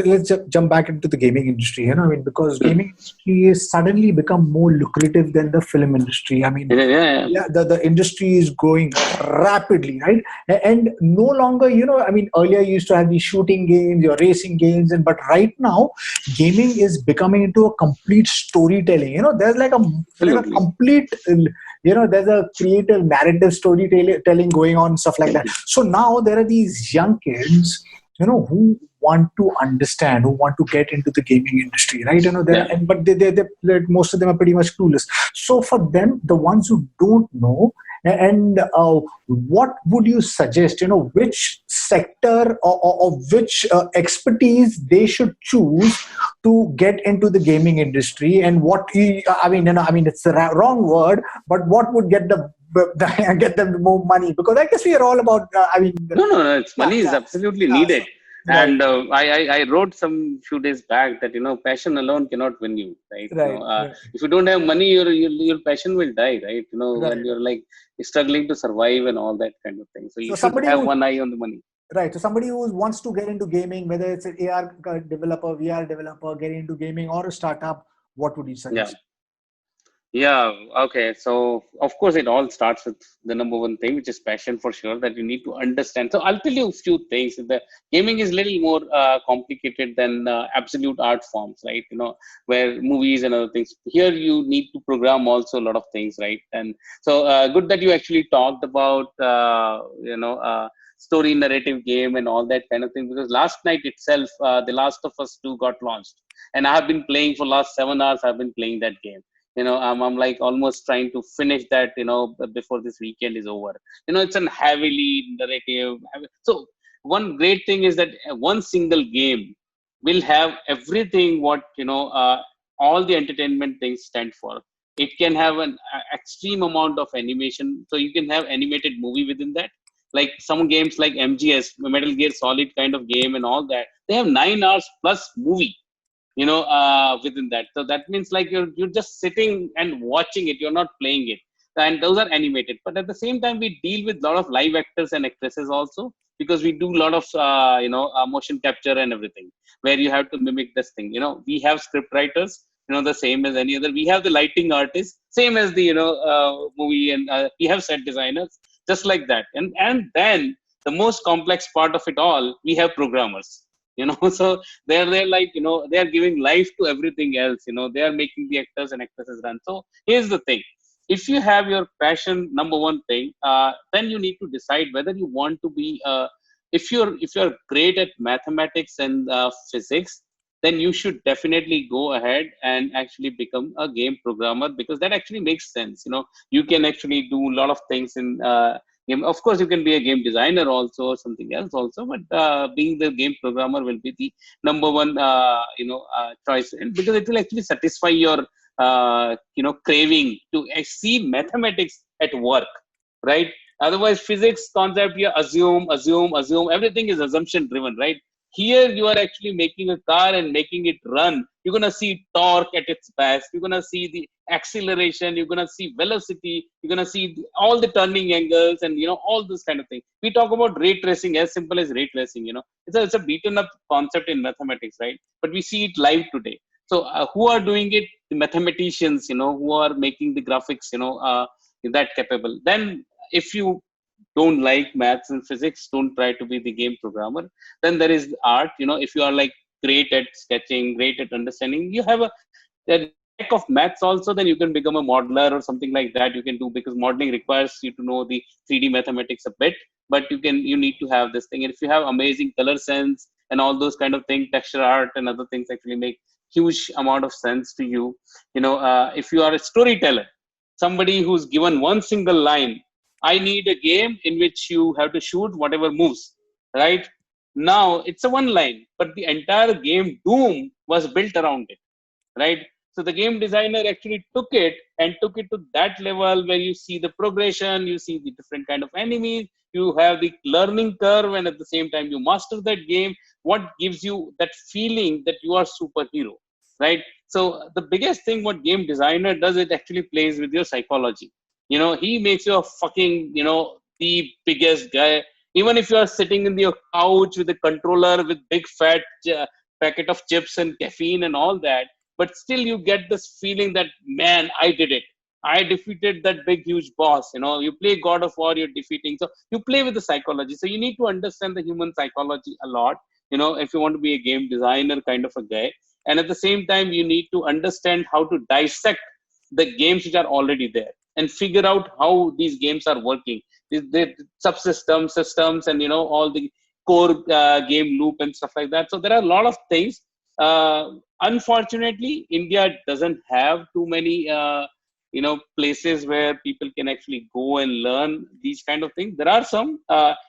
let's jump back into the gaming industry. I mean, because gaming industry has suddenly become more lucrative than the film industry. I mean, Yeah. yeah, the industry is growing rapidly, right? And no longer, I mean, earlier you used to have these shooting games, your racing games, and but right now, gaming is becoming into a complete storytelling. There's like a Absolutely. complete there's a creative narrative storytelling going on, stuff like that. So now there are these young kids who want to understand, who want to get into the gaming industry, right? Yeah. But most of them are pretty much clueless. So for them, the ones who don't know, and what would you suggest, which sector or which expertise they should choose to get into the gaming industry, and I mean it's the wrong word, but what would get get them more money? Because I guess we are all about No. It's yeah, money is yeah, absolutely yeah, needed. so, right, And I wrote some few days back that passion alone cannot win you, right? right, right, If you don't have money, your passion will die, right? When right. you're like struggling to survive and all that kind of thing. So So you should somebody have who one eye on the money. right, so somebody who wants to get into gaming, whether it's an AR developer, VR developer, getting into gaming, or a startup, what would you Yeah. suggest? Yeah, okay. So, of course, it all starts with the number one thing, which is passion for sure, that you need to understand. So, I'll tell you a few things. The gaming is a little more complicated than absolute art forms, right? Where movies and other things. Here, you need to program also a lot of things, right? And so, good that you actually talked about, story narrative game and all that kind of thing. Because last night itself, The Last of Us 2 got launched. And I have been playing for last 7 hours. I've been playing that game. I'm like almost trying to finish that before this weekend is over. It's a heavily narrative. So one great thing is that one single game will have everything what all the entertainment things stand for. It can have an extreme amount of animation, so you can have animated movie within that. Like some games like MGS, Metal Gear Solid kind of game and all that, they have 9 hours plus movie within that. So that means like you're just sitting and watching it, you're not playing it. And those are animated, but at the same time we deal with a lot of live actors and actresses also, because we do a lot of motion capture and everything, where you have to mimic this thing. We have script writers, the same as any other. We have the lighting artists, same as the movie, and we have set designers, just like that. And then the most complex part of it all, we have programmers. So they're like they are giving life to everything else. They are making the actors and actresses run. So here's the thing: if you have your passion, number one thing, then you need to decide whether you want to be if you're great at mathematics and physics, then you should definitely go ahead and actually become a game programmer, because that actually makes sense. You can actually do a lot of things in game. Of course, you can be a game designer also, or something else also, but being the game programmer will be the number one choice, and because it will actually satisfy your craving to see mathematics at work, right? Otherwise, physics concept, you assume, everything is assumption driven, right? Here you are actually making a car and making it run. You're going to see torque at its best, you're going to see the acceleration, you're going to see velocity, you're going to see all the turning angles, and all this kind of thing. We talk about ray tracing, as simple as ray tracing. It's a beaten up concept in mathematics, right? But we see it live today. So who are doing it? The mathematicians, who are making the graphics, that capable. Then if you don't like maths and physics, don't try to be the game programmer. Then there is art. If you are like great at sketching, great at understanding, you have a lack of maths also, then you can become a modeler or something like that. You can do, because modeling requires you to know the 3D mathematics a bit, but you need to have this thing. And if you have amazing color sense and all those kind of things, texture art and other things actually make huge amount of sense to you. If you are a storyteller, somebody who's given one single line, I need a game in which you have to shoot whatever moves, right? Now it's a one line, but the entire game Doom was built around it, right? So the game designer actually took it and took it to that level where you see the progression, you see the different kind of enemies, you have the learning curve, and at the same time you master that game. What gives you that feeling that you are superhero, right? So the biggest thing what game designer does, it actually plays with your psychology. He makes you a fucking, the biggest guy. Even if you are sitting in your couch with a controller with big fat packet of chips and caffeine and all that, but still you get this feeling that, man, I did it. I defeated that big huge boss. You play God of War, you're defeating. So you play with the psychology. So you need to understand the human psychology a lot, if you want to be a game designer kind of a guy. And at the same time, you need to understand how to dissect the games which are already there and figure out how these games are working, the subsystems, systems, and all the core game loop and stuff like that. So there are a lot of things. Unfortunately, India doesn't have too many places where people can actually go and learn these kind of things. There are some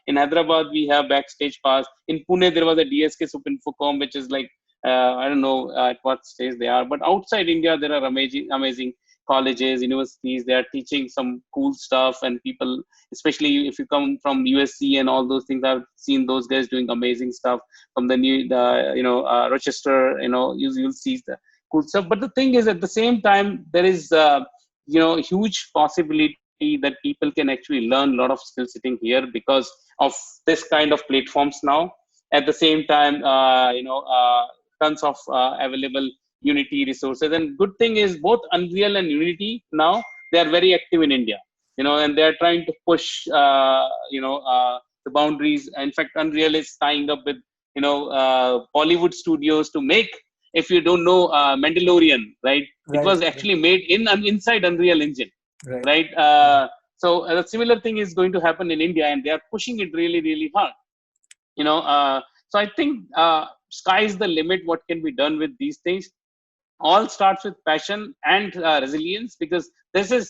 in Hyderabad. We have Backstage Pass. In Pune there was a DSK Supinfocom, which is like I don't know at what stage they are, but outside India there are amazing colleges, universities. They are teaching some cool stuff, and people, especially if you come from USC and all those things, I've seen those guys doing amazing stuff from Rochester. You'll see the cool stuff. But the thing is, at the same time, there is huge possibility that people can actually learn a lot of skill sitting here because of this kind of platforms now. At the same time, tons of available Unity resources. And good thing is both Unreal and Unity now, they are very active in India, and they are trying to push, the boundaries. In fact, Unreal is tying up with, Bollywood studios to make, if you don't know, Mandalorian, right? It was actually made inside Unreal Engine, right? So a similar thing is going to happen in India, and they are pushing it really, really hard. So I think sky's the limit. What can be done with these things? All starts with passion and resilience, because this is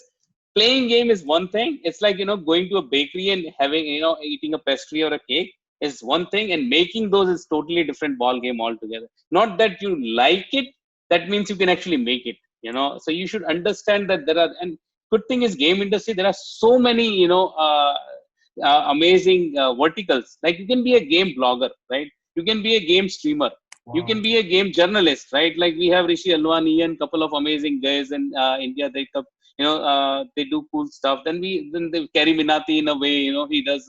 playing game is one thing. It's like going to a bakery and having eating a pastry or a cake is one thing, and making those is totally different ball game altogether. Not that you like it, that means you can actually make it. So you should understand that there are, and good thing is game industry, there are so many amazing verticals. Like you can be a game blogger, right? You can be a game streamer. You can be a game journalist, right? Like we have Rishi Alwani and couple of amazing guys in India. They they do cool stuff. Then the Kerry Minati, in a way, he does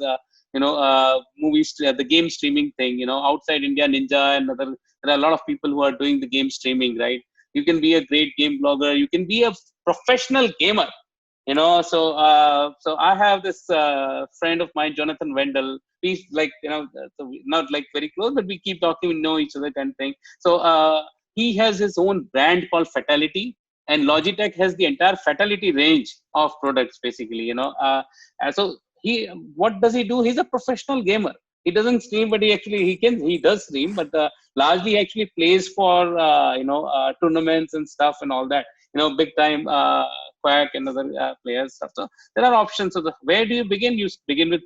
movies, the game streaming thing. Outside India, Ninja and other, there are a lot of people who are doing the game streaming, right? You can be a great game blogger. You can be a professional gamer. So I have this friend of mine, Jonathan Wendell. He's like, so not like very close, but we keep talking, we know each other kind of thing. So he has his own brand called Fatality, and Logitech has the entire Fatality range of products, basically. So what does he do? He's a professional gamer. He doesn't stream, but he does stream, but largely he actually plays for tournaments and stuff and all that. Big time Quack and other players stuff. So there are options. So where do you begin? You begin with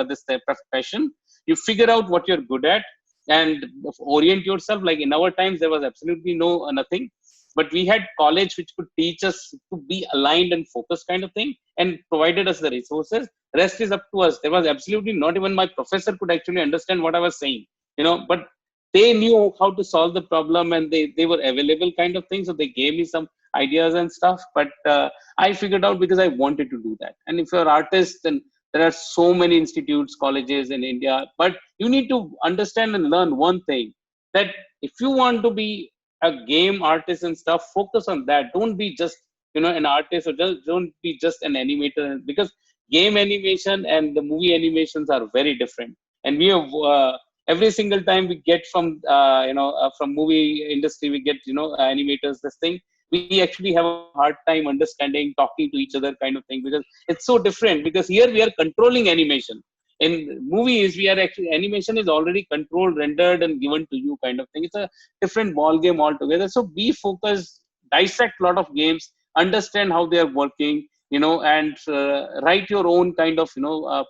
this type of passion. You figure out what you're good at and orient yourself. Like in our times, there was absolutely nothing, but we had college which could teach us to be aligned and focused kind of thing, and provided us the resources. Rest is up to us. There was absolutely not even my professor could actually understand what I was saying. But they knew how to solve the problem, and they were available kind of thing. So they gave me some ideas and stuff. But I figured out because I wanted to do that. And if you're an artist, then there are so many institutes, colleges in India. But you need to understand and learn one thing, that if you want to be a game artist and stuff, focus on that. Don't be just an artist, or just don't be just an animator, because game animation and the movie animations are very different. And we have every single time we get from movie industry, we get animators this thing, we actually have a hard time understanding, talking to each other kind of thing, because it's so different. Because here we are controlling animation. In movies, we are actually, animation is already controlled, rendered, and given to you kind of thing. It's a different ball game altogether. So be focused, dissect a lot of games, understand how they are working, and write your own kind of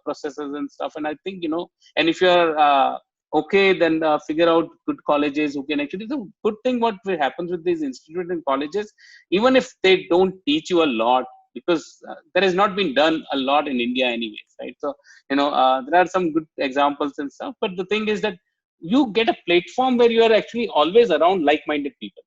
processes and stuff. And I think and if you're okay, then figure out good colleges who can actually. The good thing what happens with these institutes and colleges, even if they don't teach you a lot, because there has not been done a lot in India anyways, right? So there are some good examples and stuff, but the thing is that you get a platform where you are actually always around like-minded people,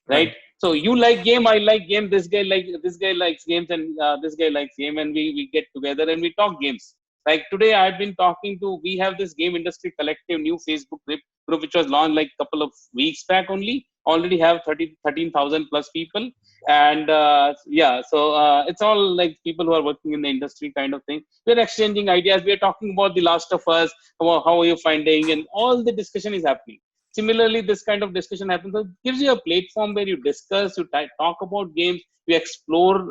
right? Right. So you like game, I like game, this guy likes games, and this guy likes game, and we get together and we talk games. Like today, I've been talking to. We have this game industry collective new Facebook group which was launched like a couple of weeks back only. Already have 13,000 plus people, and yeah, so it's all like people who are working in the industry kind of thing. We're exchanging ideas. We're talking about The Last of Us. How are you finding? And all the discussion is happening. Similarly, this kind of discussion happens. So it gives you a platform where you discuss, you talk about games, you explore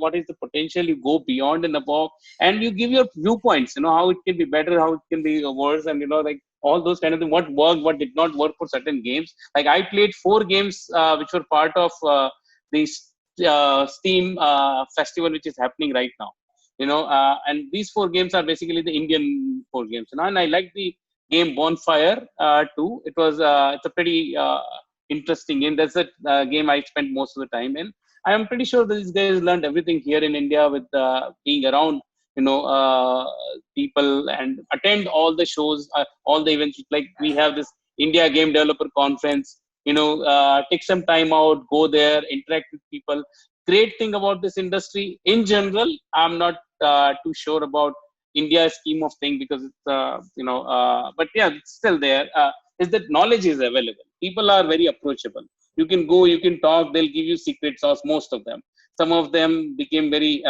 what is the potential, you go beyond and above, and you give your viewpoints, how it can be better, how it can be worse, and like all those kind of things, what worked, what did not work for certain games. Like I played 4 games which were part of the Steam festival, which is happening right now. And these 4 games are basically the Indian 4 games. And I like the game Bonfire too. It's a pretty interesting game. That's a game I spent most of the time in. I am pretty sure these guys learned everything here in India with being around, people, and attend all the shows, all the events. Like we have this India Game Developer Conference. Take some time out, go there, interact with people. Great thing about this industry in general. I'm not too sure about India's scheme of thing, because it's but yeah, it's still there. Is that knowledge is available. People are very approachable. You can go, you can talk. They'll give you secret sauce. Most of them. Some of them became very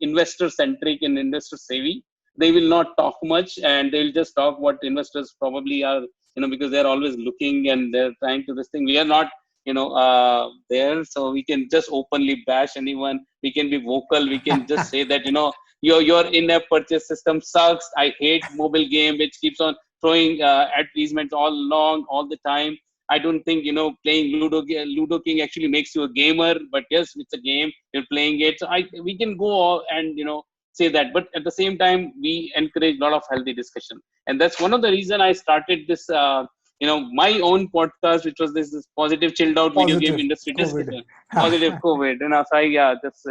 investor centric and investor savvy. They will not talk much, and they'll just talk what investors probably are. Because they're always looking and they're trying to this thing. We are not there, so we can just openly bash anyone. We can be vocal. We can just say that your in-app purchase system sucks. I hate mobile game which keeps on throwing advertisements all along all the time. I don't think playing Ludo King actually makes you a gamer, but yes, it's a game. You're playing it, so we can go and say that. But at the same time, we encourage a lot of healthy discussion, and that's one of the reason I started this. My own podcast, which was this positive chilled out video game Positive industry COVID. discussion. Positive COVID, so yeah, that's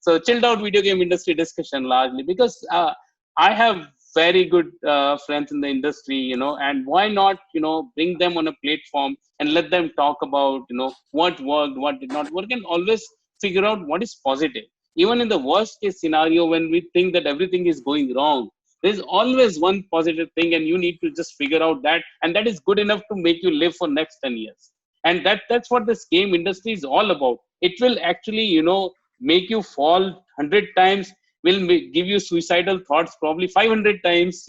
so chilled out video game industry discussion largely because I have very good friends in the industry, and why not, bring them on a platform and let them talk about, what worked, what did not work, and always figure out what is positive. Even in the worst case scenario, when we think that everything is going wrong, there's always one positive thing, and you need to just figure out that, and that is good enough to make you live for next 10 years. And that's what this game industry is all about. It will actually, make you fall 100 times, will give you suicidal thoughts probably 500 times,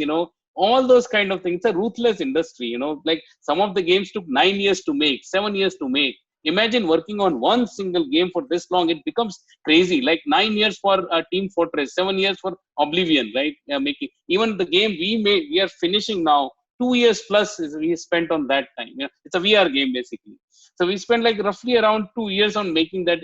all those kind of things. It's a ruthless industry, like some of the games took 9 years to make, 7 years to make. Imagine working on one single game for this long. It becomes crazy. Like 9 years for Team Fortress, 7 years for Oblivion, right? Making even the game we are finishing now, 2 years plus is we spent on that time. It's a VR game basically. So we spent like roughly around 2 years on making that.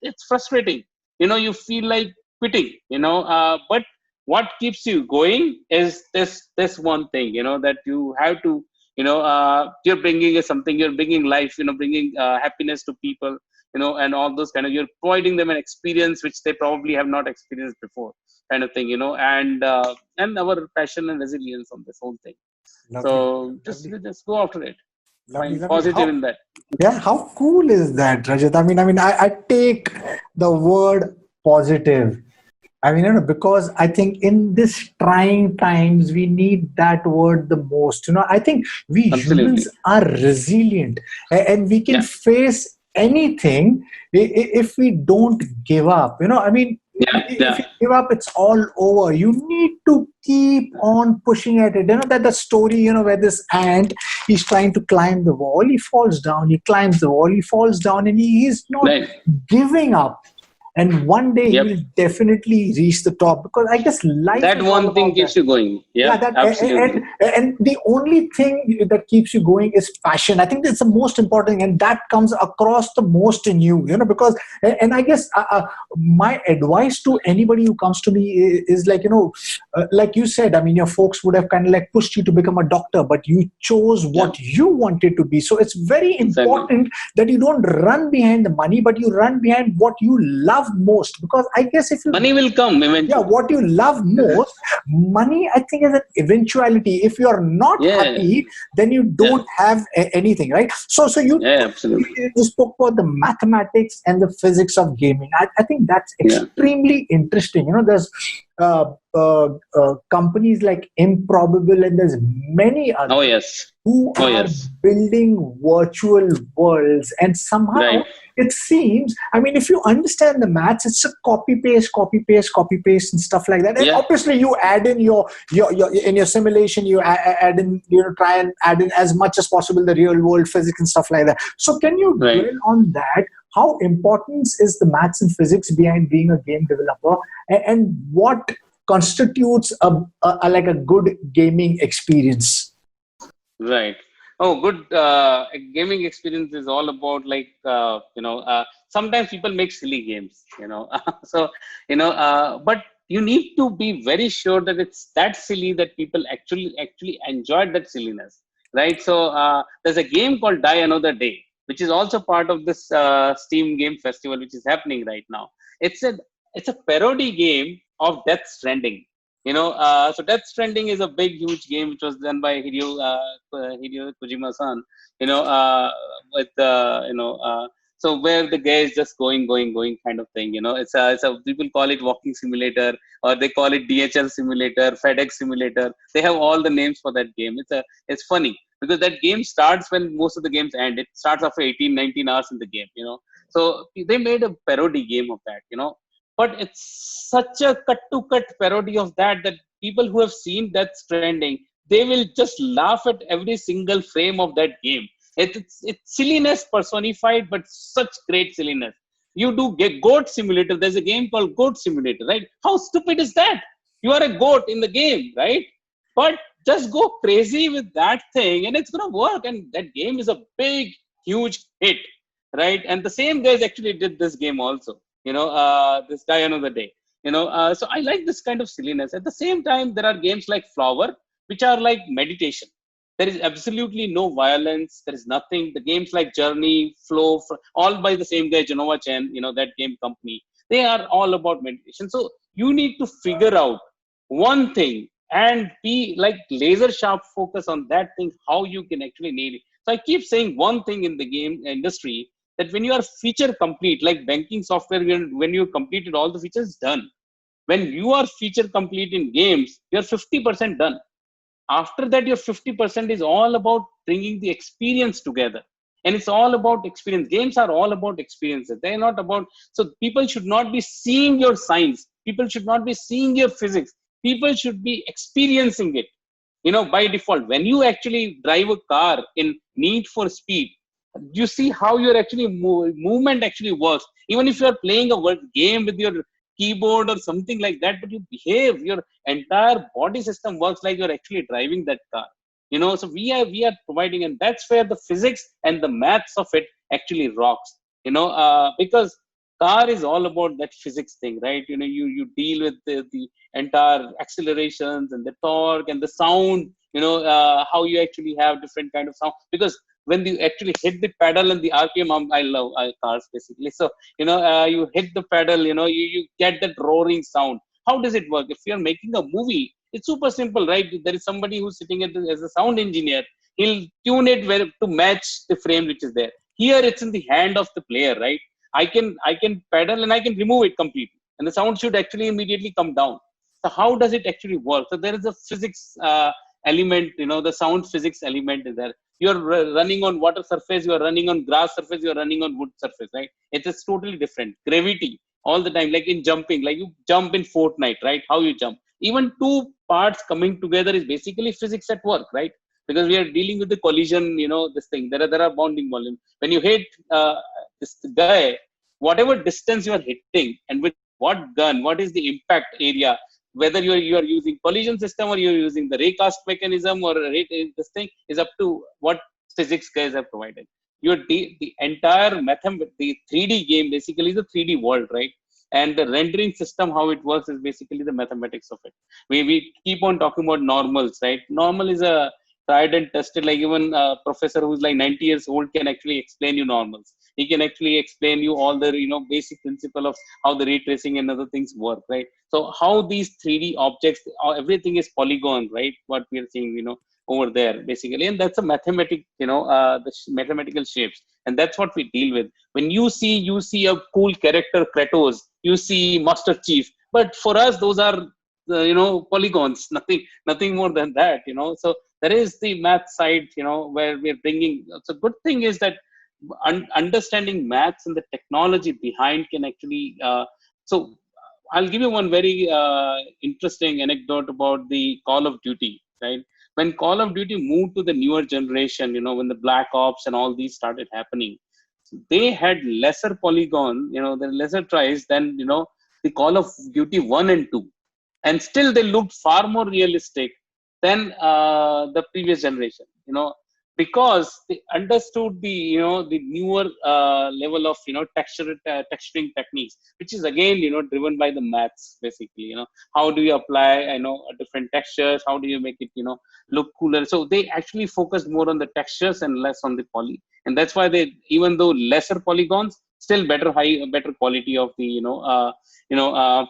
It's frustrating. You feel like quitting. But what keeps you going is this one thing. That you have to. You're bringing something. You're bringing life. Bringing happiness to people. And all those kind of. You're providing them an experience which they probably have not experienced before, kind of thing. And our passion and resilience on this whole thing. Lovely. So just Lovely. just go after it. Lovely, lovely. positive in that. Yeah, how cool is that, Rajat? I take the word positive. Because I think in this trying times, we need that word the most. I think we humans Absolutely. are resilient, and we can Yeah. face anything if we don't give up. Yeah. If Yeah. you give up, it's all over. You need to keep on pushing at it. That the story, where this ant, he's trying to climb the wall, he falls down, he climbs the wall, he falls down, and he's not Right. giving up. And one day he Yep. will definitely reach the top, because I guess life That is all one thing about that. keeps you going. Yeah, Yep. that Absolutely. and the only thing that keeps you going is passion. I think that's the most important, and that comes across the most in you. Because and I guess my advice to anybody who comes to me is like, like you said. Your folks would have kind of like pushed you to become a doctor, but you chose Yeah. what you wanted to be. So it's very Exactly. important that you don't run behind the money, but you run behind what you love most. Because I guess if you, Money will come yeah, eventually. what you love most, money, I think, is an eventuality. If you're not Yeah. happy, then you Yeah. don't have anything, right? So Yeah. Absolutely. you spoke about the mathematics and the physics of gaming. I think that's Yeah. extremely interesting. There's companies like Improbable, and there's many Oh others yes. who Oh are yes. building virtual worlds, and somehow Right. it seems, if you understand the maths, it's a copy paste, copy paste, copy paste, and stuff like that. And Yeah. obviously you add in your in your simulation, you add in, try and add in as much as possible the real world physics and stuff like that. So can you Right. dwell on that? How important is the maths and physics behind being a game developer, and what constitutes like a good gaming experience? Right. Oh, good. Gaming experience is all about like sometimes people make silly games. So but you need to be very sure that it's that silly that people actually enjoyed that silliness, right? So there's a game called Die Another Day, which is also part of this Steam Game Festival, which is happening right now. It's a it's a parody game of Death Stranding. So Death Stranding is a big, huge game which was done by Hideo Kojima-san. You know, with so where the guy is just going kind of thing. It's a people call it walking simulator, or they call it DHL simulator, FedEx simulator. They have all the names for that game. It's funny because that game starts when most of the games end. It starts after 18, 19 hours in the game. So they made a parody game of that. But it's such a cut to cut parody of that people who have seen Death Stranding, they will just laugh at every single frame of that game. It's silliness personified, but such great silliness. You do get Goat Simulator. There's a game called Goat Simulator, right? How stupid is that? You are a goat in the game, right? But just go crazy with that thing, and it's gonna work. And that game is a big, huge hit, right? And the same guys actually did this game also. This Die Another Day. So I like this kind of silliness. At the same time, there are games like Flower, which are like meditation. There is absolutely no violence. There is nothing. The games like Journey, Flow, all by the same guy, Genova Chen, that game company. They are all about meditation. So you need to figure out one thing and be like laser sharp focus on that thing, how you can actually nail it. So I keep saying one thing in the game industry, that when you are feature complete, like banking software, when you completed all the features, done. When you are feature complete in games, you're 50% done. After that, your 50% is all about bringing the experience together. And it's all about experience. Games are all about experiences. They're not about, so people should not be seeing your science. People should not be seeing your physics. People should be experiencing it. By default, when you actually drive a car in Need for Speed, you see how your actually movement actually works. Even if you are playing a game with your keyboard or something like that, but you behave, your entire body system works like you're actually driving that car. So we are providing, and that's where the physics and the maths of it actually rocks. Because car is all about that physics thing, right? You deal with the entire accelerations and the torque and the sound. How you actually have different kind of sound, because when you actually hit the pedal and the RPM, I love cars basically. So you hit the pedal, you get that roaring sound. How does it work? If you're making a movie, it's super simple, right? There is somebody who's sitting as a sound engineer. he'll tune it where to match the frame which is there. Here it's in the hand of the player, right? I can pedal and I can remove it completely, and the sound should actually immediately come down. So how does it actually work? So there is a physics element, the sound physics element is there. You're running on water surface, you are running on grass surface, you are running on wood surface, right? It is totally different. Gravity all the time, like in jumping, like you jump in Fortnite, right? How you jump, even two parts coming together is basically physics at work, right? Because we are dealing with the collision, this thing, there are bounding volume. When you hit this guy, whatever distance you are hitting and with what gun, what is the impact area, whether you are using collision system or you're using the raycast mechanism or this thing is up to what physics guys have provided. The entire the 3D game basically is a 3D world, right? And the rendering system, how it works, is basically the mathematics of it. We keep on talking about normals, right? Normal is a tried and tested, like even a professor who's like 90 years old can actually explain you normals. He can actually explain you all the basic principle of how the ray tracing and other things work, right? So how these 3D objects, everything is polygon, right? What we are seeing, over there basically, and that's a mathematic, mathematical shapes, and that's what we deal with. When you see a cool character Kratos, you see Master Chief, but for us those are polygons, nothing more than that. So there is the math side, where we're bringing. So good thing is that understanding maths and the technology behind can actually so I'll give you one very interesting anecdote about the Call of Duty, right? When Call of Duty moved to the newer generation, when the Black Ops and all these started happening, they had lesser polygon, the lesser tries than the Call of Duty 1 and 2, and still they looked far more realistic than the previous generation, because they understood the the newer level of texturing techniques, which is again driven by the maths basically. How do you apply different textures, how do you make it look cooler? So they actually focused more on the textures and less on the poly, and that's why they, even though lesser polygons, still better quality of the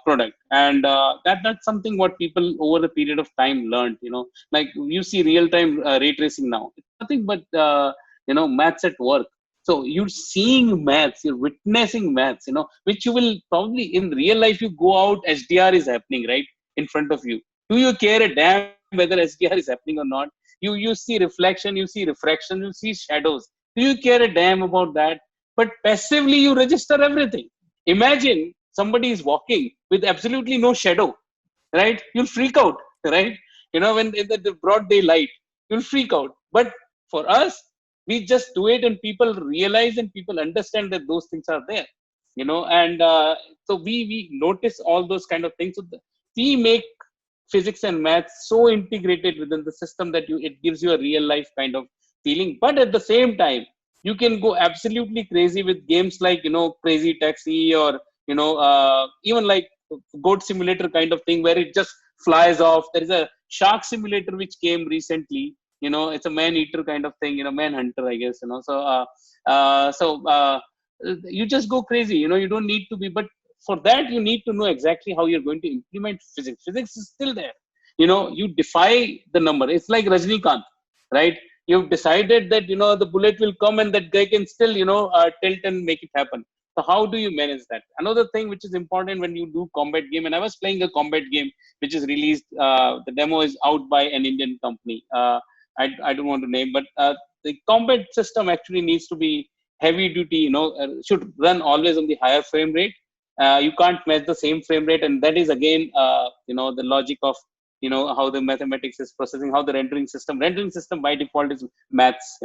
product. And that's something what people over the period of time learned. Like you see real time ray tracing now, it's nothing but maths at work. So you're seeing maths, you're witnessing maths, which you will probably in real life, you go out, HDR is happening right in front of you. Do you care a damn whether HDR is happening or not? You see reflection, you see refraction, you see shadows. Do you care a damn about that? But passively you register everything. Imagine somebody is walking with absolutely no shadow, right? You'll freak out, right? When in the broad daylight, you'll freak out. But for us, we just do it, and people realize and people understand that those things are there, and so we notice all those kind of things. So we make physics and math so integrated within the system that it gives you a real life kind of feeling. But at the same time, you can go absolutely crazy with games like Crazy Taxi, or even like Goat Simulator kind of thing, where it just flies off. There is a Shark Simulator which came recently. It's a man eater kind of thing, man hunter, I guess. So you just go crazy. You don't need to be, but for that you need to know exactly how you're going to implement physics. Physics is still there. You defy the number. It's like Rajnikant, right? You've decided that the bullet will come and that guy can still tilt and make it happen. So how do you manage that? Another thing which is important when you do combat game, and I was playing a combat game which is released, the demo is out by an Indian company, I don't want to name, but the combat system actually needs to be heavy duty, should run always on the higher frame rate. You can't match the same frame rate, and that is again the logic of how the mathematics is processing, how the rendering system by default is maths,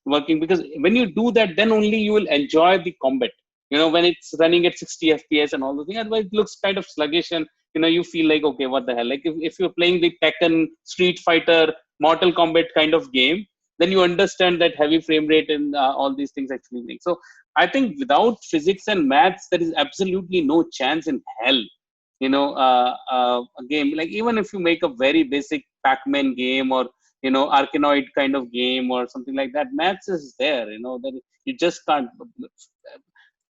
working. Because when you do that, then only you will enjoy the combat, when it's running at 60 fps and all the things. Otherwise it looks kind of sluggish, and you feel like, okay, what the hell? Like if you're playing the Tekken, Street Fighter, Mortal Kombat kind of game, then you understand that heavy frame rate and all these things actually make. So I think without physics and maths, there is absolutely no chance in hell a game. Like even if you make a very basic Pac-Man game, or Arkanoid kind of game or something like that, maths is there. That you just can't.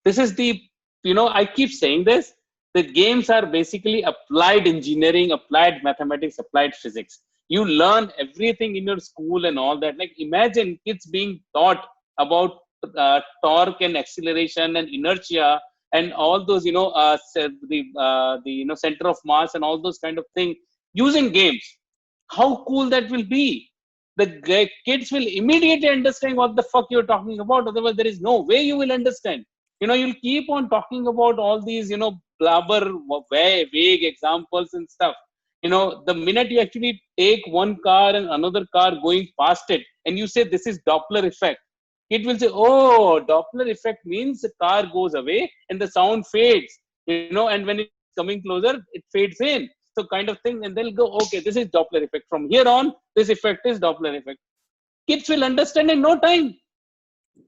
This is the I keep saying this, The games are basically applied engineering, applied mathematics, applied physics. You learn everything in your school and all that. Like imagine kids being taught about torque and acceleration and inertia and all those, the center of mass and all those kind of things using games. How cool that will be! The kids will immediately understand what the fuck you're talking about. Otherwise, there is no way you will understand. You'll keep on talking about all these, blabber, vague examples and stuff. The minute you actually take one car and another car going past it, and you say this is Doppler effect, it will say, oh, Doppler effect means the car goes away and the sound fades, and when it's coming closer, it fades in. So kind of thing, and they'll go, okay, this is Doppler effect. From here on, this effect is Doppler effect. Kids will understand in no time,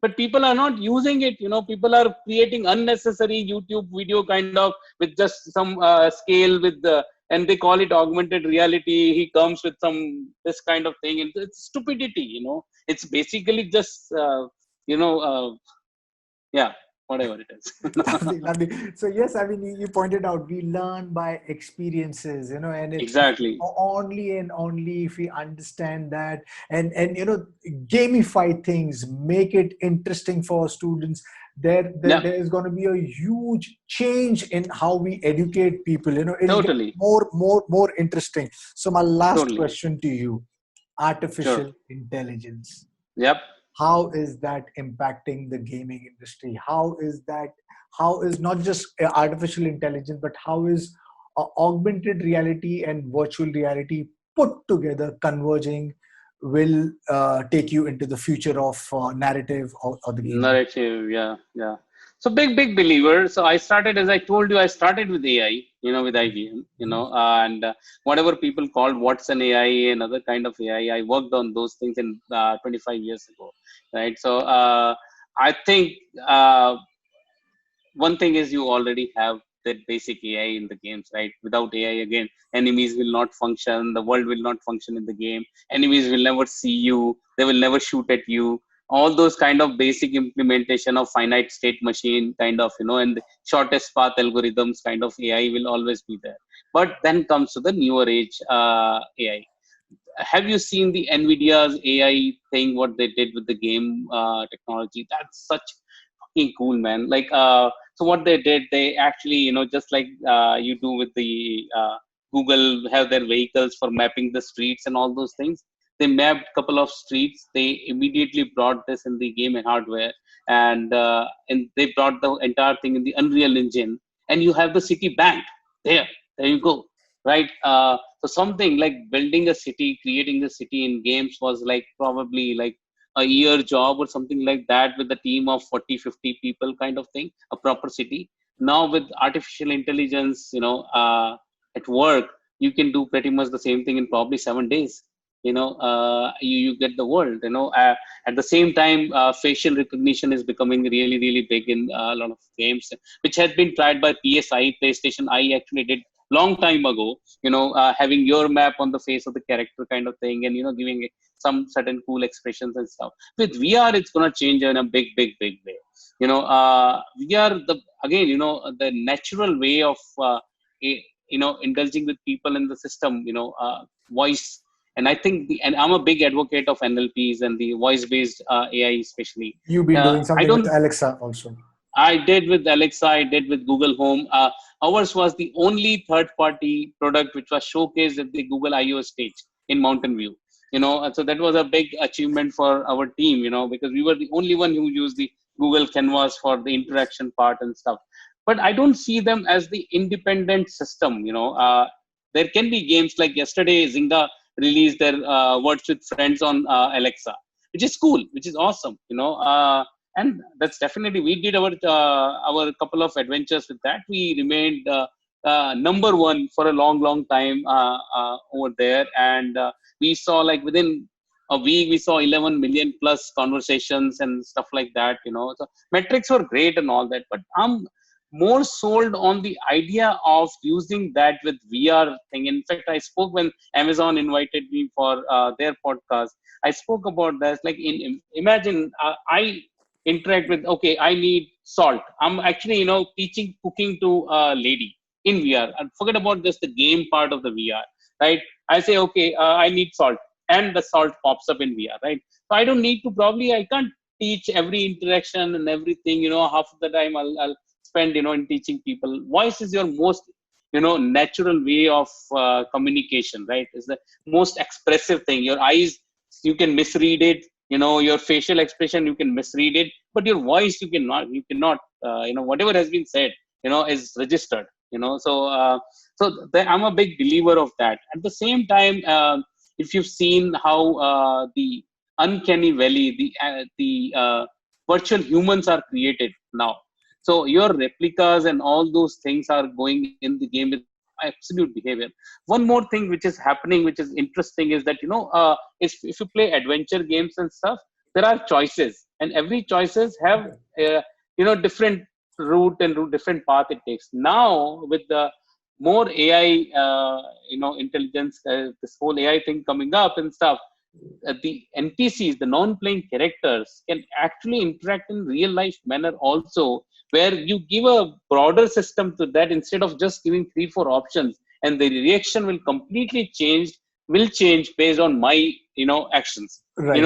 but people are not using it. People are creating unnecessary YouTube video kind of with just some scale with the, and they call it augmented reality. He comes with some this kind of thing, and it's stupidity. It's basically just you know uh, yeah, whatever it is. Lovely, lovely. So yes, I mean, you pointed out we learn by experiences, and it's Exactly. only and only if we understand that and gamify things, make it interesting for students. Yeah, There is going to be a huge change in how we educate people. It'll get totally. more interesting. So my last Totally. question to you: Sure. artificial intelligence, Yep. how is that impacting the gaming industry? How is not just artificial intelligence, but how is augmented reality and virtual reality put together converging will take you into the future of narrative or the gaming? Narrative, yeah, yeah. So big believer. So I started, as I told you, I started with AI, with IBM, and whatever people called Watson AI and other kind of AI, I worked on those things in 25 years ago, right? So I think one thing is you already have that basic AI in the games, right? Without AI, again, enemies will not function. The world will not function in the game. Enemies will never see you. They will never shoot at you. All those kind of basic implementation of finite state machine kind of, and shortest path algorithms kind of AI will always be there. But then comes to the newer age AI. Have you seen the Nvidia's AI thing? What they did with the game technology? That's such fucking cool, man. Like, so what they did, they actually, just like you do with the Google, have their vehicles for mapping the streets and all those things. They mapped a couple of streets. They immediately brought this in the game and hardware, and they brought the entire thing in the Unreal Engine, and you have the city bank there. There you go, right? So something like building a city, creating a city in games was like probably like a year job or something like that with a team of 40, 50 people kind of thing, a proper city. Now with artificial intelligence, at work, you can do pretty much the same thing in probably 7 days. You get the world, at the same time, facial recognition is becoming really, really big in a lot of games, which has been tried by PSI, PlayStation I actually did long time ago, having your map on the face of the character kind of thing, and, giving some certain cool expressions and stuff. With VR, it's going to change in a big way. VR, again, the natural way of, indulging with people in the system, voice. And I think and I'm a big advocate of NLPs and the voice-based AI, especially. You've been doing I something with don't. Alexa also. I did with Alexa. I did with Google Home. Ours was the only third-party product which was showcased at the Google I/O stage in Mountain View. So that was a big achievement for our team. Because we were the only one who used the Google Canvas for the interaction part and stuff. But I don't see them as the independent system. There can be games like yesterday, Zynga released their Words with Friends on Alexa, which is cool, which is awesome. And that's definitely, we did our couple of adventures with that. We remained number one for a long time over there, and we saw like within a week we saw 11 million plus conversations and stuff like that. So metrics were great and all that, but I'm more sold on the idea of using that with VR thing. In fact, I spoke when Amazon invited me for their podcast. I spoke about that. Like, imagine I interact with, okay, I need salt. I'm actually, teaching cooking to a lady. in VR. And forget about just the game part of the VR, right? I say, okay, I need salt, and the salt pops up in VR, right? So I don't need to probably, I can't teach every interaction and everything. Half of the time I'll spend, in teaching people. Voice is your most, natural way of communication, right? Is the most expressive thing. Your eyes, you can misread it. Your facial expression, you can misread it, but your voice, you cannot, whatever has been said, is registered. I'm a big believer of that. At the same time, if you've seen how the uncanny valley, the virtual humans are created now. So your replicas and all those things are going in the game with absolute behavior. One more thing which is happening, which is interesting, is that if you play adventure games and stuff, there are choices, and every choices have different route and different path it takes. Now with the more AI, intelligence, this whole AI thing coming up and stuff, the NPCs, the non-playing characters, can actually interact in real life manner also, where you give a broader system to that instead of just giving 3-4 options, and the reaction will change based on my actions. Right.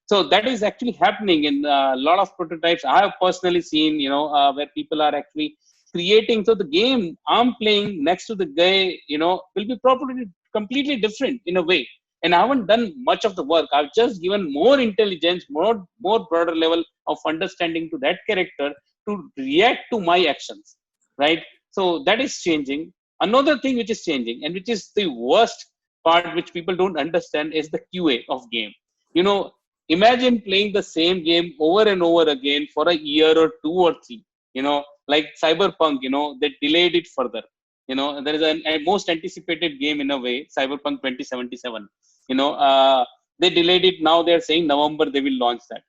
So that is actually happening in a lot of prototypes I have personally seen, where people are actually creating. So the game I'm playing next to the guy, will be probably completely different in a way. And I haven't done much of the work. I've just given more intelligence, more broader level of understanding to that character to react to my actions, right? So that is changing. Another thing which is changing, and which is the worst part, which people don't understand, is the QA of game. you know Imagine playing the same game over and over again for a year or 2 or 3. Like Cyberpunk, they delayed it further. There is a most anticipated game in a way, Cyberpunk 2077. They delayed it. Now they're saying November they will launch that.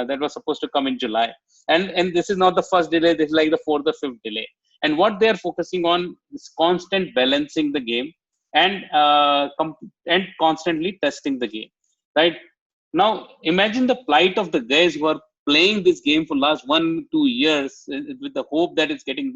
That was supposed to come in July. And this is not the first delay. This is like the fourth or fifth delay. And what they're focusing on is constant balancing the game, and constantly testing the game, right? Now imagine the plight of the guys who are playing this game for last 1-2 years, with the hope that it's going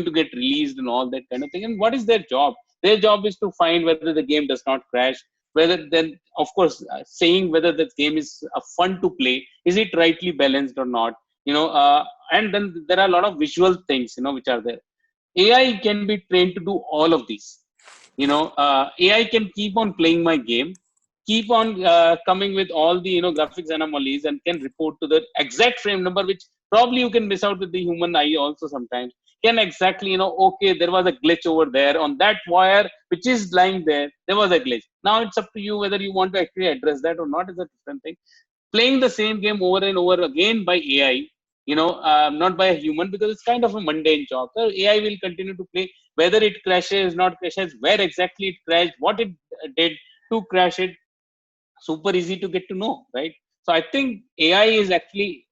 to get released and all that kind of thing. And what is their job? Their job is to find whether the game does not crash, whether then, of course, saying whether the game is fun to play, is it rightly balanced or not. And then there are a lot of visual things, which are there. AI can be trained to do all of these. AI can keep on playing my game, keep on coming with all the graphics anomalies, and can report to the exact frame number, which probably you can miss out with the human eye also sometimes. Can exactly, okay, there was a glitch over there on that wire which is lying there. There was a glitch. Now it's up to you whether you want to actually address that or not, is a different thing. Playing the same game over and over again by AI, not by a human, because it's kind of a mundane job. So AI will continue to play, whether it crashes, not crashes, where exactly it crashed, what it did to crash it. Super easy to get to know, right? So I think AI is actually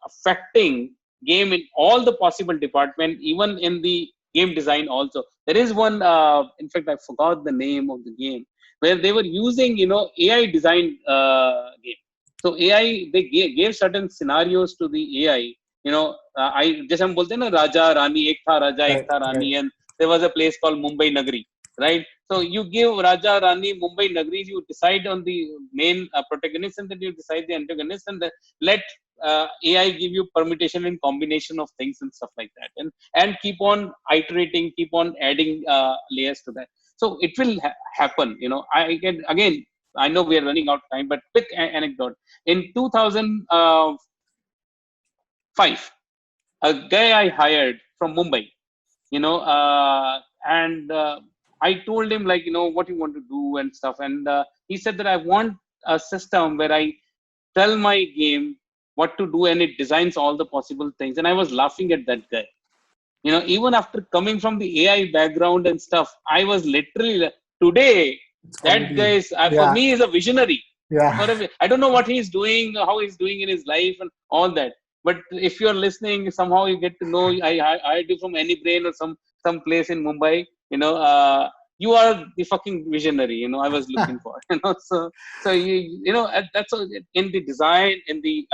affecting game in all the possible department, even in the game design also. There is one, in fact I forgot the name of the game, where they were using AI design game. So AI, they gave certain scenarios to the AI. I just हम बोलते हैं ना, राजा रानी, एक था राजा एक था Right. Rani, and there was a place called Mumbai Nagari, right? So you give Raja, Rani, Mumbai, Nagri, you decide on the main protagonist, and then you decide the antagonist, and then let AI give you permutation and combination of things and stuff like that, and keep on iterating, keep on adding layers to that. So it will happen. I can, again, I know we are running out of time, but quick anecdote. In 2005, a guy I hired from Mumbai, and I told him, like, what you want to do and stuff. And he said that I want a system where I tell my game what to do, and it designs all the possible things. And I was laughing at that guy. Even after coming from the AI background and stuff, I was literally today, It's that guy already, is, for yeah, me, is a visionary. yeah. I don't know what he's doing, how he's doing in his life and all that. But if you're listening, somehow you get to know. I do from Any Brain or some place in Mumbai. You are the fucking visionary. I was looking for. So that's all, in the design, in the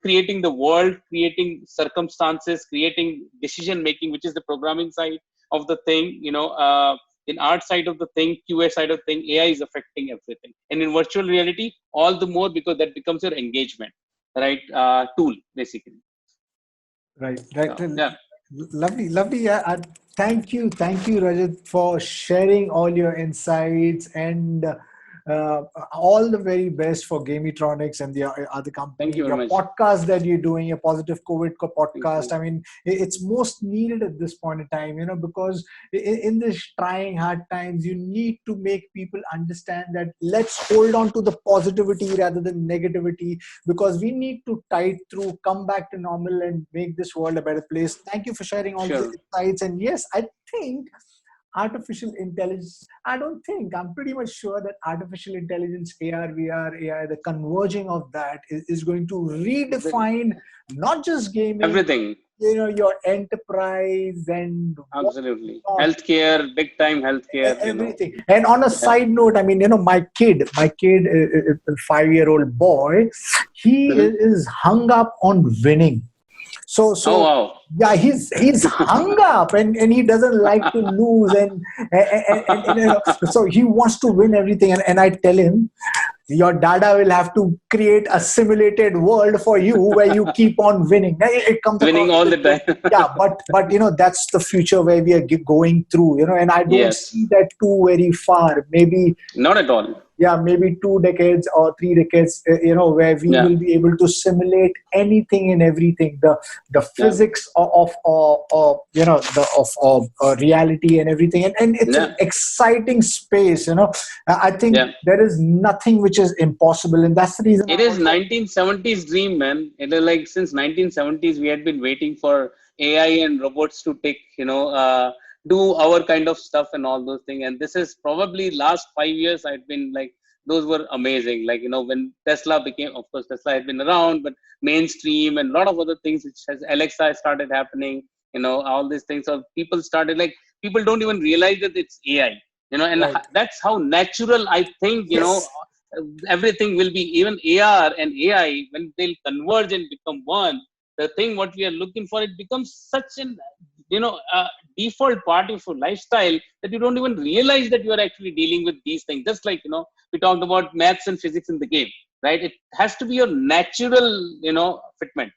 creating the world, creating circumstances, creating decision making, which is the programming side. of the thing, in art side of the thing, QA side of the thing, AI is affecting everything. And in virtual reality, all the more because that becomes your engagement, right? Tool, basically. Right, right. So, yeah. Lovely, lovely. Yeah, thank you, Rajat, for sharing all your insights and all the very best for Gametronics and the other Thank company. you very Your much. podcast that you're doing, your Positive COVID Thank podcast. you. I mean, it's most needed at this point in time, because in this trying hard times, you need to make people understand that let's hold on to the positivity rather than negativity, because we need to tide through, come back to normal, and make this world a better place. Thank you for sharing all the Sure. insights. And yes, I think artificial intelligence, I don't think, I'm pretty much sure that artificial intelligence, AR, VR, AI, the converging of that is going to redefine not just gaming, Everything. your enterprise and Absolutely. whatnot, Healthcare, big time healthcare. everything. And on a Yeah. side note, I mean, my kid, a 5-year-old boy, he Mhm. is hung up on winning. So Oh, so wow. yeah, he's hung up, and he doesn't like to lose, and so he wants to win everything, and I tell him, your dada will have to create a simulated world for you where you keep on winning. Now, it comes across Winning a all the bit good. time. Yeah, but that's the future where we are going through, and I don't Yes. see that too very far. Maybe, Not at all. yeah, maybe 2 decades or 3 decades, where we Yeah. will be able to simulate anything and everything, the Yeah. physics of reality and everything, and it's an Yeah. exciting space. I think Yeah. there is nothing which is impossible, and that's the reason It I is also. 1970s dream, man. It is like since 1970s we had been waiting for AI and robots to do our kind of stuff and all those things. And this is probably last 5 years. I've been like, those were amazing. Like, when Tesla became, of course, Tesla had been around, but mainstream and a lot of other things, which has Alexa started happening, all these things. So people don't even realize that it's AI, and Right. that's how natural I think, Yes. everything will be. Even AR and AI, when they'll converge and become one, the thing what we are looking for, it becomes such an default part of your lifestyle that you don't even realize that you are actually dealing with these things. Just like we talked about maths and physics in the game, right? It has to be your natural fitment.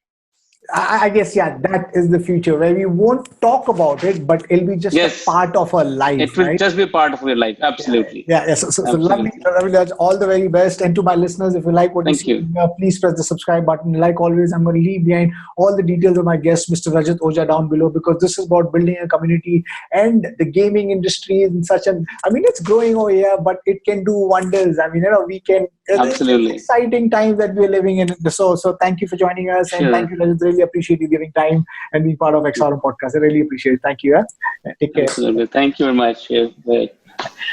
I guess, yeah, that is the future where we won't talk about it, but it'll be just a Yes, part of our life, it will right? just be a part of your life. Yeah, Absolutely. yeah, yeah. So lovely, Absolutely. lovely. That's all the very best. And to my listeners, if you like what you Thank see, you. please press the subscribe button. Like always, I'm going to leave behind all the details of my guest, Mr. Rajat Oja, down below, because this is about building a community, and the gaming industry is in such an. I mean, it's growing over here, but it can do wonders. I mean, we can. It's Absolutely. exciting times that we're living in. So thank you for joining us, and thank Sure. you, Rajat. Really appreciate you giving time and being part of XRM podcast. I really appreciate it. Thank you. Take care. Absolutely. Thank you very much. Yeah. Right.